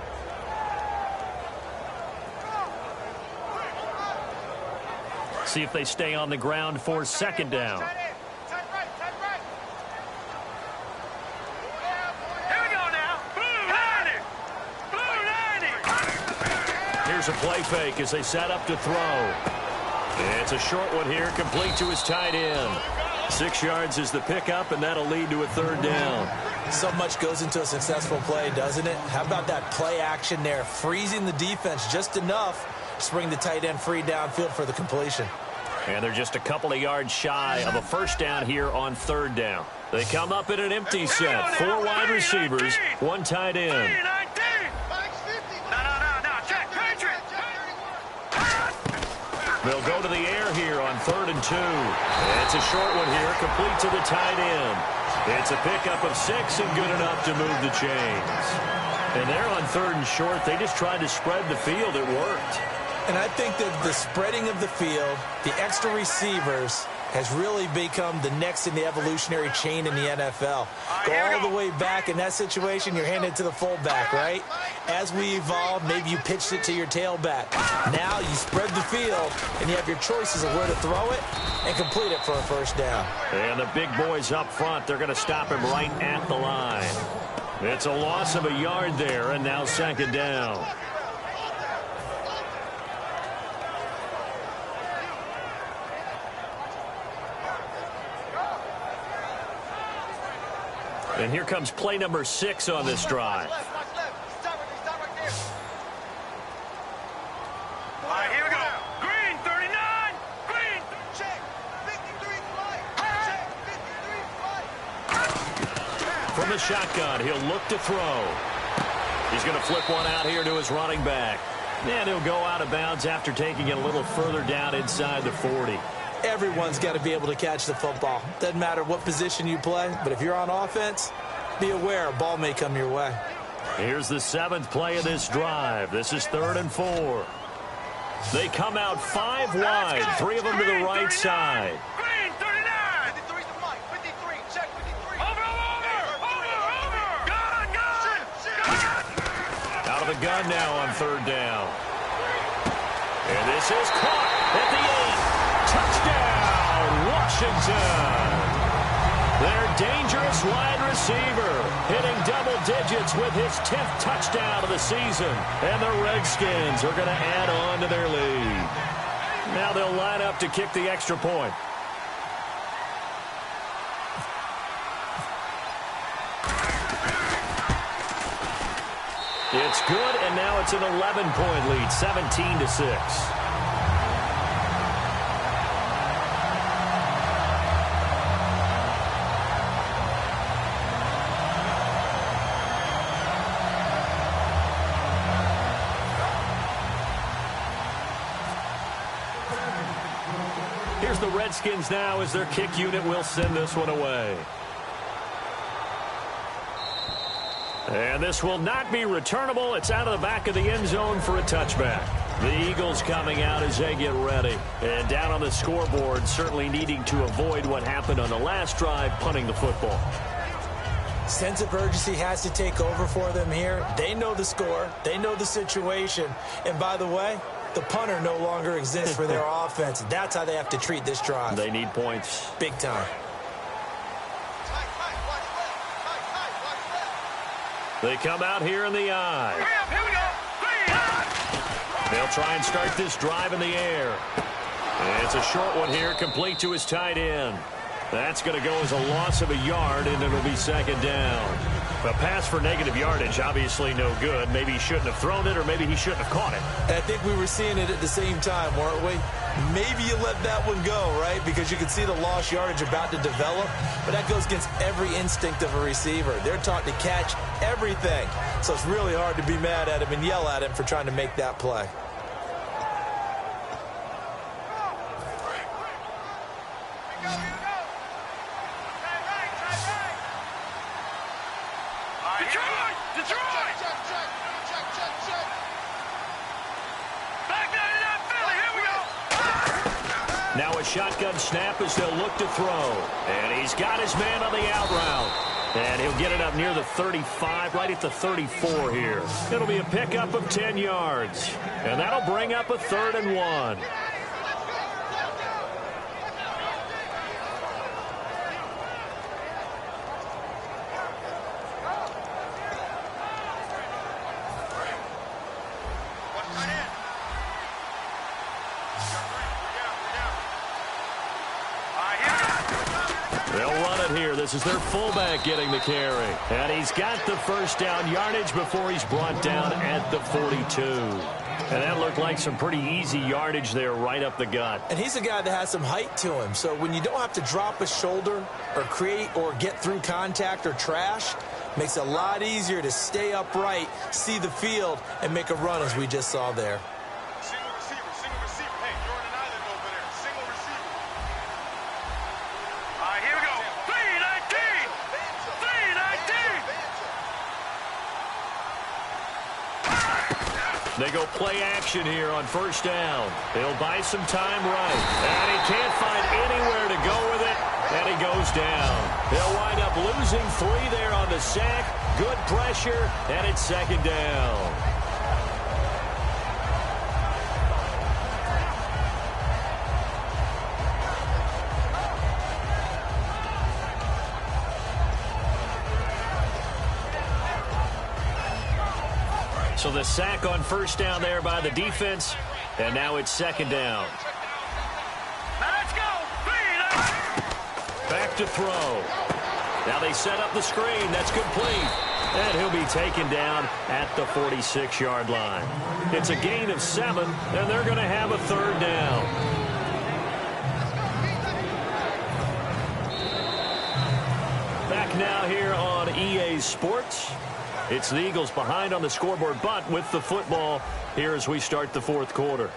See if they stay on the ground for second down. Here's a play fake as they set up to throw. It's a short one here, complete to his tight end. 6 yards is the pickup, and that'll lead to a third down. So much goes into a successful play, doesn't it? How about that play action there, freezing the defense just enough to bring the tight end free downfield for the completion. And they're just a couple of yards shy of a first down here on third down. They come up in an empty set. 4 wide receivers, 1 tight end. They'll go to the air here on 3rd and 2. It's a short one here, complete to the tight end. It's a pickup of 6 and good enough to move the chains. And they're on 3rd and short. They just tried to spread the field. It worked. And I think that the spreading of the field, the extra receivers, has really become the next in the evolutionary chain in the NFL. Go all the way back in that situation, you're handed to the fullback, right? As we evolve, maybe you pitched it to your tailback. Now you spread the field, and you have your choices of where to throw it and complete it for a first down. And the big boys up front, they're going to stop him right at the line. It's a loss of a yard there, and now second down. And here comes play number 6 on this drive. All right, here we go. Green, 39. Green, check. 53 flight. Check. 53 flight. From the shotgun, he'll look to throw. He's going to flip one out here to his running back. And he'll go out of bounds after taking it a little further down inside the 40. Everyone's got to be able to catch the football. Doesn't matter what position you play, but if you're on offense, be aware a ball may come your way. Here's the 7th play of this drive. This is 3rd and 4. They come out 5 wide, 3 of them to the right side. Green, 39. 53 is the flight. 53, check 53. Over. Gun. Out of the gun now on 3rd down. And this is caught at the 8. Touchdown, Washington. Their dangerous wide receiver hitting double digits with his 10th touchdown of the season. And the Redskins are going to add on to their lead. Now they'll line up to kick the extra point. It's good, and now it's an 11-point lead, 17-6. Here's the Redskins now as their kick unit will send this one away. And this will not be returnable. It's out of the back of the end zone for a touchback. The Eagles coming out as they get ready. And down on the scoreboard, certainly needing to avoid what happened on the last drive, punting the football. Sense of urgency has to take over for them here. They know the score. They know the situation. And by the way, the punter no longer exists for their offense. That's how they have to treat this drive. They need points. Big time. They come out here in the eye. Here we go. They'll try and start this drive in the air. And it's a short one here, complete to his tight end. That's going to go as a loss of a yard, and it'll be second down. A pass for negative yardage, obviously no good. Maybe he shouldn't have thrown it, or maybe he shouldn't have caught it. I think we were seeing it at the same time, weren't we? Maybe you let that one go, right? Because you can see the lost yardage about to develop. But that goes against every instinct of a receiver. They're taught to catch everything. So it's really hard to be mad at him and yell at him for trying to make that play. Now a shotgun snap as they'll look to throw. And he's got his man on the out route. And he'll get it up near the 35, right at the 34 here. It'll be a pickup of 10 yards. And that'll bring up a 3rd and 1. They'll run it here. This is their fullback getting the carry. And he's got the first down yardage before he's brought down at the 42. And that looked like some pretty easy yardage there right up the gut. And he's a guy that has some height to him. So when you don't have to drop a shoulder or create or get through contact or trash, makes it a lot easier to stay upright, see the field, and make a run as we just saw there. Single receiver. Hey, you're on an island over there. Single receiver. All right, here we go. 3-19. 3-19. They go play action here on first down. They'll buy some time right. And he can't find anywhere to go with it. And he goes down. They'll wind up losing 3 there on the sack. Good pressure. And it's 2nd down. So the sack on first down there by the defense, and now it's 2nd down. Let's go. Back to throw. Now they set up the screen. That's complete. And he'll be taken down at the 46-yard line. It's a gain of 7, and they're going to have a 3rd down. Back now here on EA Sports. It's the Eagles behind on the scoreboard, but with the football here as we start the 4th quarter.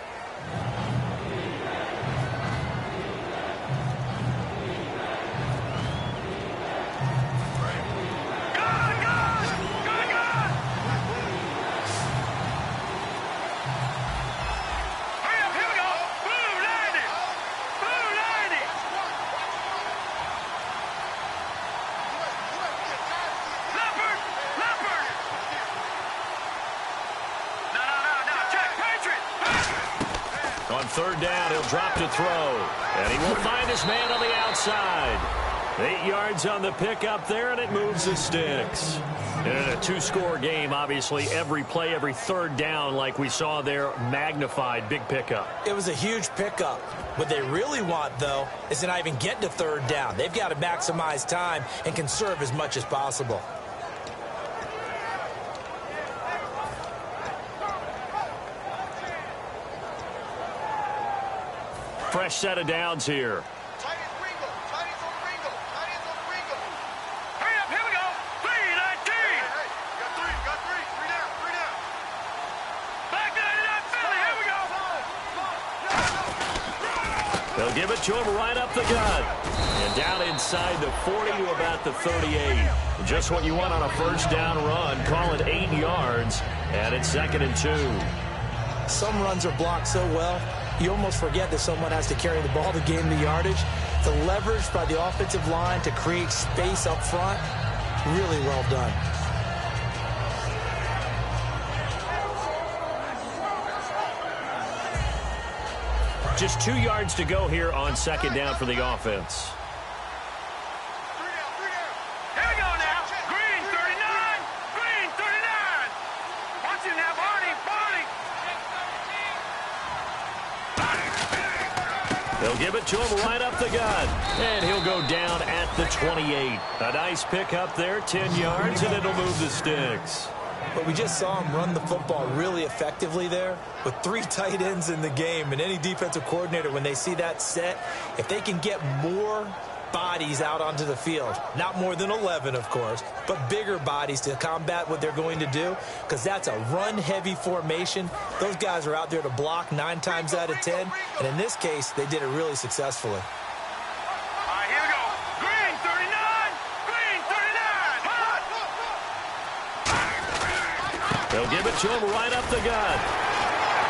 On 3rd down, he'll drop to throw. And he will find his man on the outside. 8 yards on the pickup there, and it moves the sticks. And in a 2-score game, obviously, every play, every 3rd down, like we saw there, magnified, big pickup. It was a huge pickup. What they really want, though, is to not even get to 3rd down. They've got to maximize time and conserve as much as possible. Fresh set of downs here. Tight ends on Ringo. Hurry up, here we go. 3-19. Hey, got 3. 3 down. Back 99 Philly, here we go. They'll give it to him right up the gut. And down inside the 40 to about the 38. Just what you want on a first down run. Call it 8 yards. And it's 2nd and 2. Some runs are blocked so well, you almost forget that someone has to carry the ball to gain the yardage. The leverage by the offensive line to create space up front, really well done. Just 2 yards to go here on 2nd down for the offense. 3 down. Here we go now. Green 39. Watch it now, Barney. They'll give it to him right up the gut. And he'll go down at the 28. A nice pickup there, 10 yards, and it'll move the sticks. But we just saw him run the football really effectively there with 3 tight ends in the game. And any defensive coordinator, when they see that set, if they can get more bodies out onto the field, not more than 11, of course, but bigger bodies to combat what they're going to do, because that's a run-heavy formation. Those guys are out there to block 9 times out of 10, and in this case, they did it really successfully. All right, here we go. Green 39. They'll give it to him right up the gut.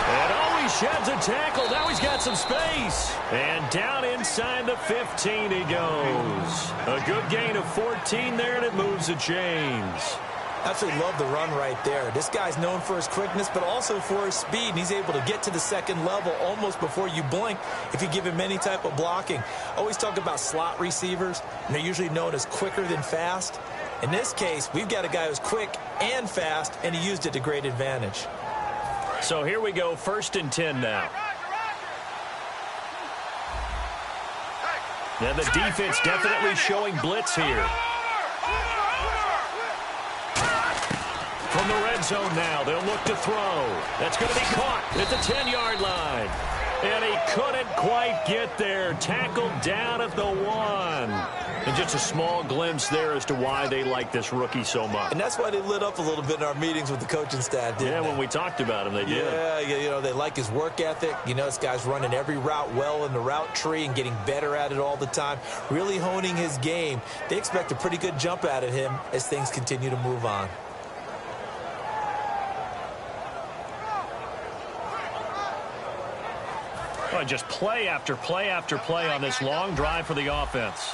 And oh, he sheds a tackle. Now he's got some space. And down inside the 15 he goes. A good gain of 14 there, and it moves the chains. Absolutely love the run right there. This guy's known for his quickness, but also for his speed. And he's able to get to the second level almost before you blink if you give him any type of blocking. Always talk about slot receivers, and they're usually known as quicker than fast. In this case, we've got a guy who's quick and fast, and he used it to great advantage. So here we go, 1st and 10 now. Now the defense definitely showing blitz here. From the red zone now, they'll look to throw. That's going to be caught at the 10-yard line. And he couldn't quite get there. Tackled down at the 1. And just a small glimpse there as to why they like this rookie so much. And that's why they lit up a little bit in our meetings with the coaching staff, didn't they? When we talked about him, they did. Yeah, you know, they like his work ethic. You know, this guy's running every route well in the route tree and getting better at it all the time, really honing his game. They expect a pretty good jump out of him as things continue to move on. Oh, just play after play after play on this long drive for the offense.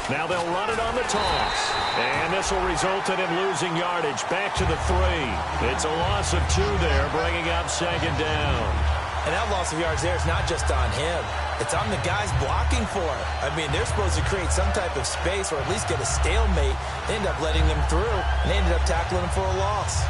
Now they'll run it on the toss. And this will result in him losing yardage. Back to the 3. It's a loss of 2 there, bringing up 2nd down. And that loss of yards there is not just on him. It's on the guys blocking for it. I mean, they're supposed to create some type of space or at least get a stalemate. They end up letting them through, and they ended up tackling him for a loss.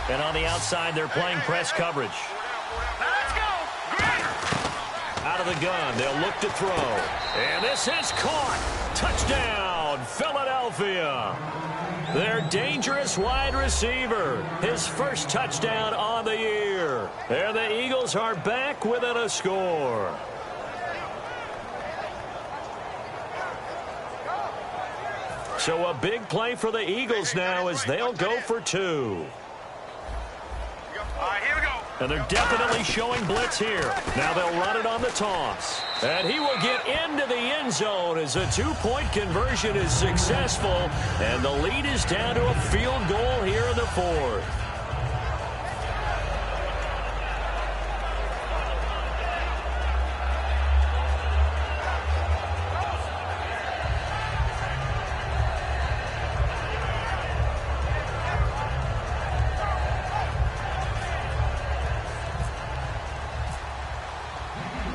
And on the outside, they're playing press coverage. Out of the gun, they'll look to throw. And this is caught. Touchdown, Philadelphia. Their dangerous wide receiver. His first touchdown on the year. And the Eagles are back within a score. So a big play for the Eagles now as they'll go for 2. All right, here we go. And they're definitely showing blitz here. Now they'll run it on the toss. And he will get into the end zone as a 2-point conversion is successful. And the lead is down to a field goal here in the 4th.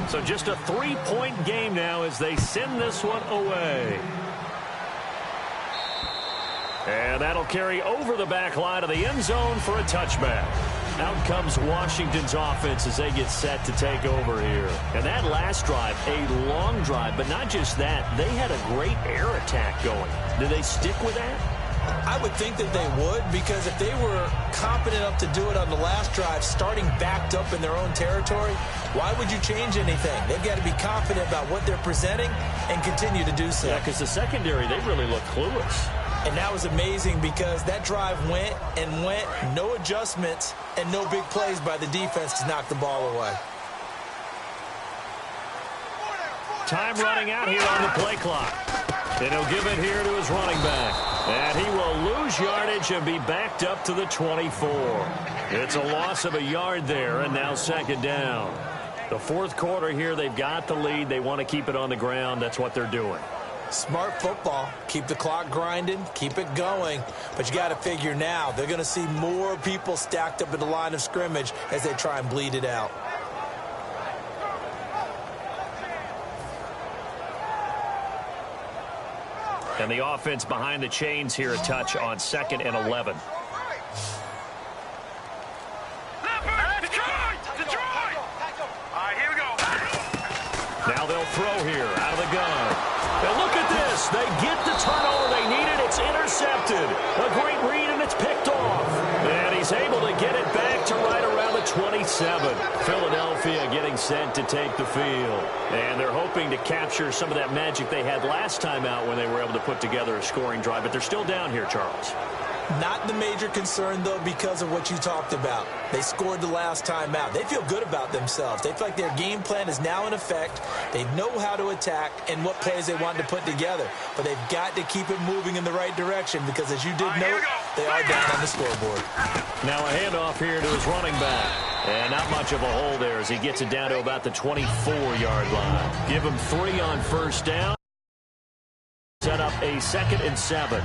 So just a 3-point game now as they send this one away. And that'll carry over the back line of the end zone for a touchback. Out comes Washington's offense as they get set to take over here. And that last drive, a long drive, but not just that. They had a great air attack going. Do they stick with that? I would think that they would, because if they were competent enough to do it on the last drive, starting backed up in their own territory, why would you change anything? They've got to be confident about what they're presenting and continue to do so. Yeah, because the secondary, they really look clueless. And that was amazing because that drive went and went, no adjustments and no big plays by the defense to knock the ball away. Time running out here on the play clock. And he'll give it here to his running back. And he will lose yardage and be backed up to the 24. It's a loss of a yard there, and now 2nd down. The 4th quarter here, they've got the lead. They want to keep it on the ground. That's what they're doing. Smart football. Keep the clock grinding. Keep it going. But you got to figure now, they're going to see more people stacked up in the line of scrimmage as they try and bleed it out. And the offense behind the chains here a touch on 2nd and 11. Now they'll throw here out of the gun. And look at this. They get the turnover they needed. It's intercepted. A great read, and it's picked off. And he's able to get it back to right around the 27. Philadelphia getting being sent to take the field. And they're hoping to capture some of that magic they had last time out when they were able to put together a scoring drive. But they're still down here, Charles. Not the major concern, though, because of what you talked about. They scored the last time out. They feel good about themselves. They feel like their game plan is now in effect. They know how to attack and what plays they want to put together. But they've got to keep it moving in the right direction because, as you did note, they are down on the scoreboard. Now a handoff here to his running back. And not much of a hole there as he gets it down to about the 24-yard line. Give him 3 on first down. Set up a 2nd and 7.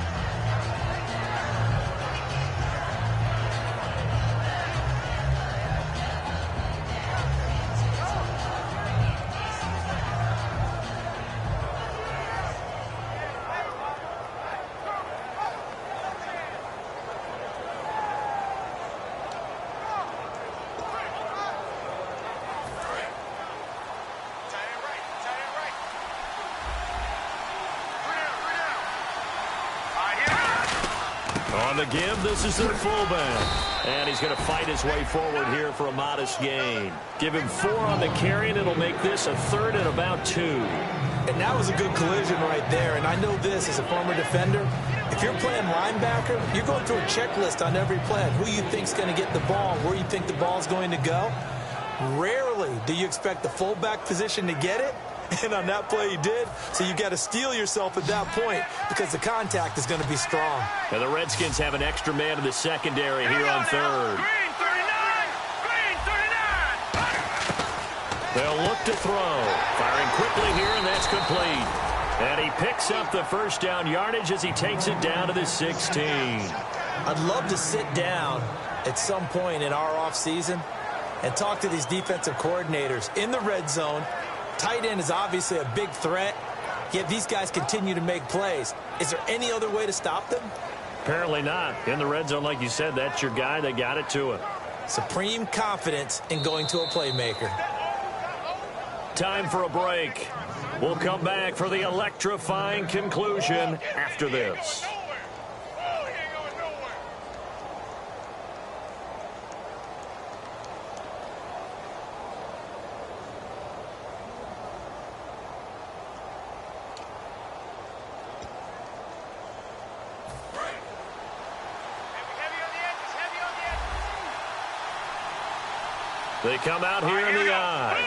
On the give, this is their fullback. And he's going to fight his way forward here for a modest gain. Give him 4 on the carry, and it'll make this a 3rd and about 2. And that was a good collision right there. And I know this as a former defender. If you're playing linebacker, you're going through a checklist on every play. Who you think's going to get the ball, where you think the ball's going to go. Rarely do you expect the fullback position to get it. And on that play he did, so you got to steel yourself at that point because the contact is going to be strong. And the Redskins have an extra man in the secondary here on 3rd. Green 39! Green 39! They'll look to throw. Firing quickly here, and that's complete. And he picks up the first down yardage as he takes it down to the 16. I'd love to sit down at some point in our offseason and talk to these defensive coordinators in the red zone. Tight end is obviously a big threat, yet these guys continue to make plays. Is there any other way to stop them? Apparently not. In the red zone, like you said, that's your guy. They got it to him. Supreme confidence in going to a playmaker. Time for a break. We'll come back for the electrifying conclusion after this. They come out here in the eye.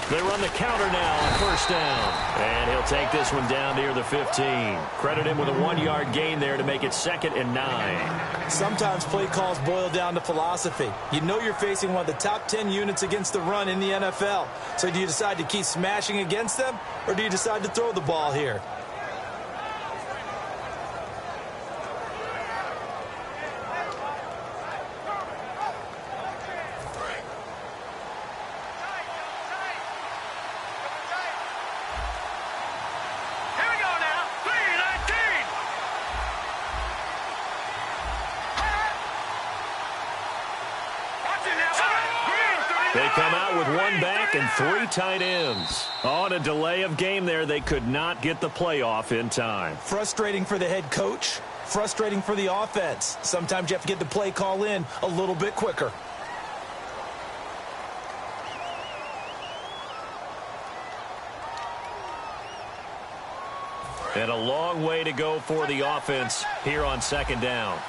They run the counter now on first down. And he'll take this one down near the 15. Credit him with a 1-yard gain there to make it 2nd and 9. Sometimes play calls boil down to philosophy. You know you're facing one of the top 10 units against the run in the NFL. So do you decide to keep smashing against them, or do you decide to throw the ball here? They come out with 1 back and 3 tight ends. On a delay of game there, they could not get the playoff in time. Frustrating for the head coach, frustrating for the offense. Sometimes you have to get the play call in a little bit quicker. And a long way to go for the offense here on 2nd down.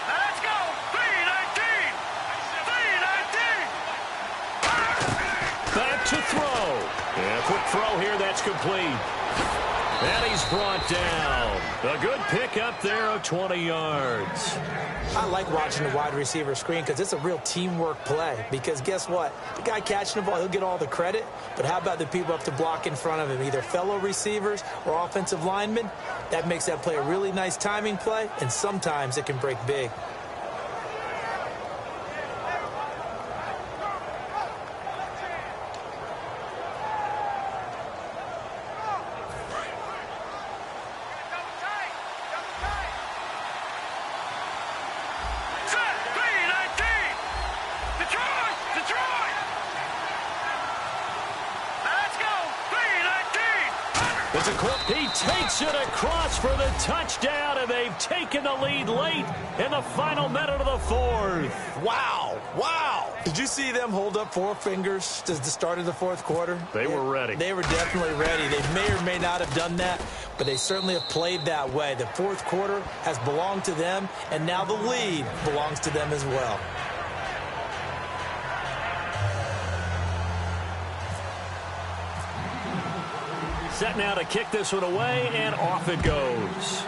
Let's go! 3-19! 3-19! Back to throw. And a quick throw here, that's complete. And he's brought down. A good pick up there of 20 yards. I like watching the wide receiver screen because it's a real teamwork play. Because guess what? The guy catching the ball, he'll get all the credit. But how about the people up to block in front of him, either fellow receivers or offensive linemen? That makes that play a really nice timing play, and sometimes it can break big. The Here's a clip. He takes it across for the touchdown, and they've taken the lead late in the final minute of the fourth. Wow. Wow. Did you see them hold up 4 fingers at the start of the fourth quarter? They were ready. They were definitely ready. They may or may not have done that, but they certainly have played that way. The fourth quarter has belonged to them, and now the lead belongs to them as well. Set now to kick this one away, and off it goes.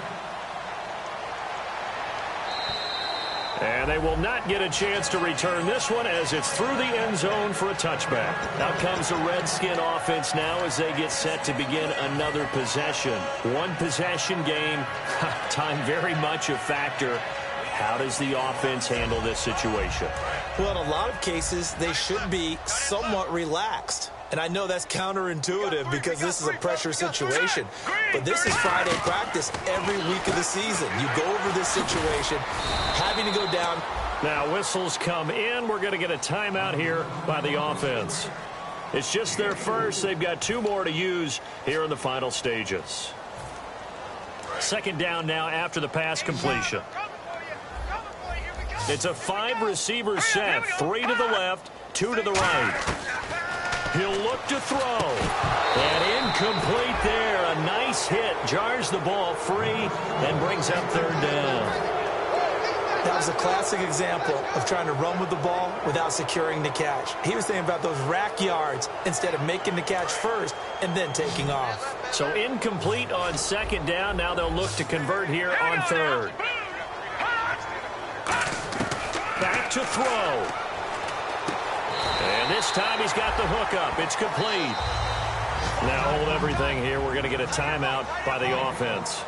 And they will not get a chance to return this one as it's through the end zone for a touchback. Out comes the Redskin offense now as they get set to begin another possession. One possession game, time very much a factor. How does the offense handle this situation? Well, in a lot of cases, they should be somewhat relaxed. And I know that's counterintuitive because this is a pressure situation. But this is Friday practice every week of the season. You go over this situation, having to go down. Now whistles come in. We're going to get a timeout here by the offense. It's just their first. They've got 2 more to use here in the final stages. Second down now after the pass completion. It's a 5-receiver set. 3 to the left, 2 to the right. He'll look to throw. And incomplete there. A nice hit. Jars the ball free and brings up third down. That was a classic example of trying to run with the ball without securing the catch. He was thinking about those rack yards instead of making the catch first and then taking off. So incomplete on second down. Now they'll look to convert here on third. Back to throw. And this time he's got the hook up. It's complete. Now hold everything here. We're going to get a timeout by the offense.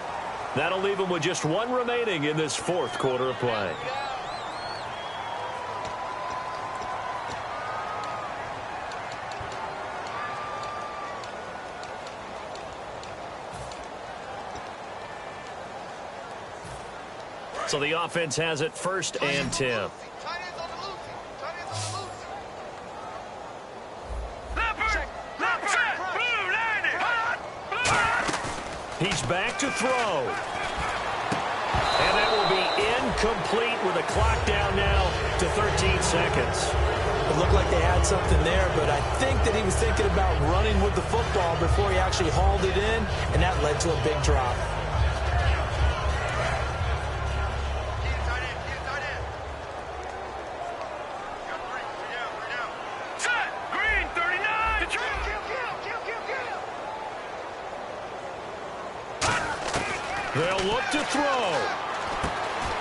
That'll leave them with just 1 remaining in this fourth quarter of play. So the offense has it 1st and 10. He's back to throw. And that will be incomplete with the clock down now to 13 seconds. It looked like they had something there, but I think that he was thinking about running with the football before he actually hauled it in, and that led to a big drop. They'll look to throw.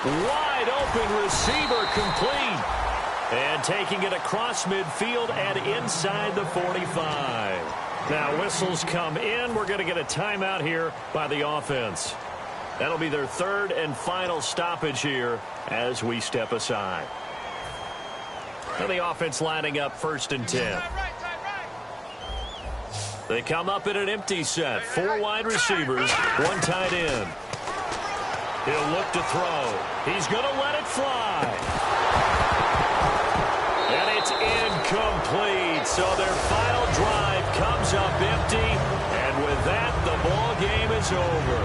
Wide open receiver complete. And taking it across midfield and inside the 45. Now whistles come in. We're going to get a timeout here by the offense. That'll be their 3rd and final stoppage here as we step aside. Now the offense lining up 1st and 10. They come up in an empty set. 4 wide receivers, 1 tight end. He'll look to throw. He's going to let it fly. And it's incomplete. So their final drive comes up empty. And with that, the ball game is over.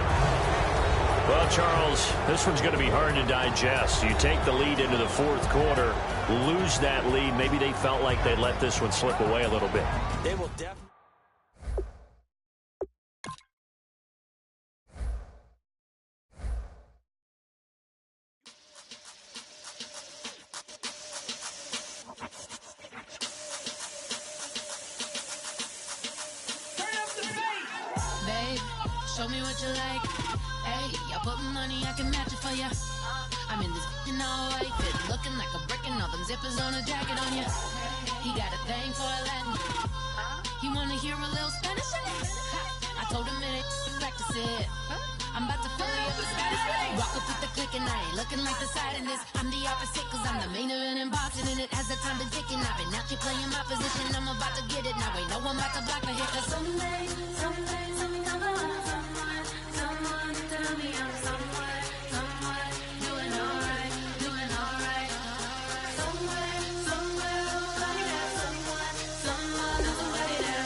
Well, Charles, this one's going to be hard to digest. You take the lead into the fourth quarter, lose that lead. Maybe they felt like they let this one slip away a little bit. They will definitely. Show me what you like. Hey, I put money, I can match it for ya. I'm in this all white fit, looking like a brick and all them zippers on a jacket on ya. He got a thing for a Latin. He wanna hear a little Spanish? I told him it ain't practice it. I'm about to fill you up with Spanish. Walk up with the click and I ain't looking like the side in this. I'm the opposite cause I'm the main event in boxing and it has the time been ticking. I've been out here playing my position. I'm about to get it now. Ain't no one about to block my hit cause someday I'm gonna someone tell me I'm somewhere doing alright. Somewhere somebody that someone is somebody that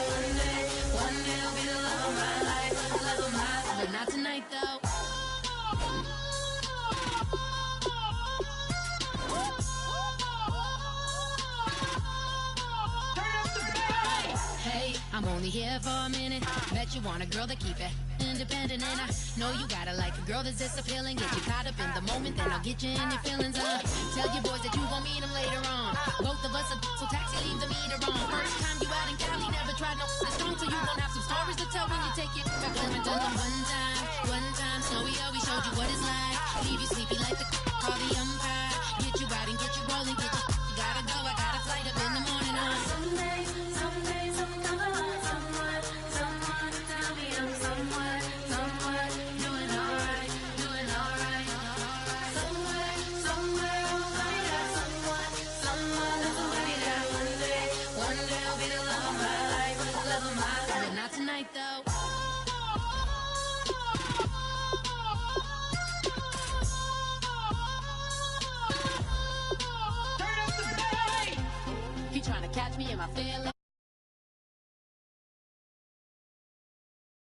one day will be the love of my life. tonight though. Hey, I'm only here for a minute. Bet you want a girl to keep it independent, and I know you gotta like a girl that's disappealing. Get you caught up in the moment, then I'll get you in your feelings. Tell your boys that you gon' meet them later on. Both of us are so taxi, leave the meter on. First time you out in Cali, never tried no strong, so you gon' have some stories to tell when you take it back. Let me tell them one time, Snowy always showed you what it's like. Leave you sleepy like the call the umpire. Get you out and get you rolling, get you gotta go. I got a flight up in the morning on someday, someone tell me I'm someone doing alright. Somewhere I'll find out someone that's the way that one day I'll be the love of my life, but not tonight though. He trying to catch me in my feelings.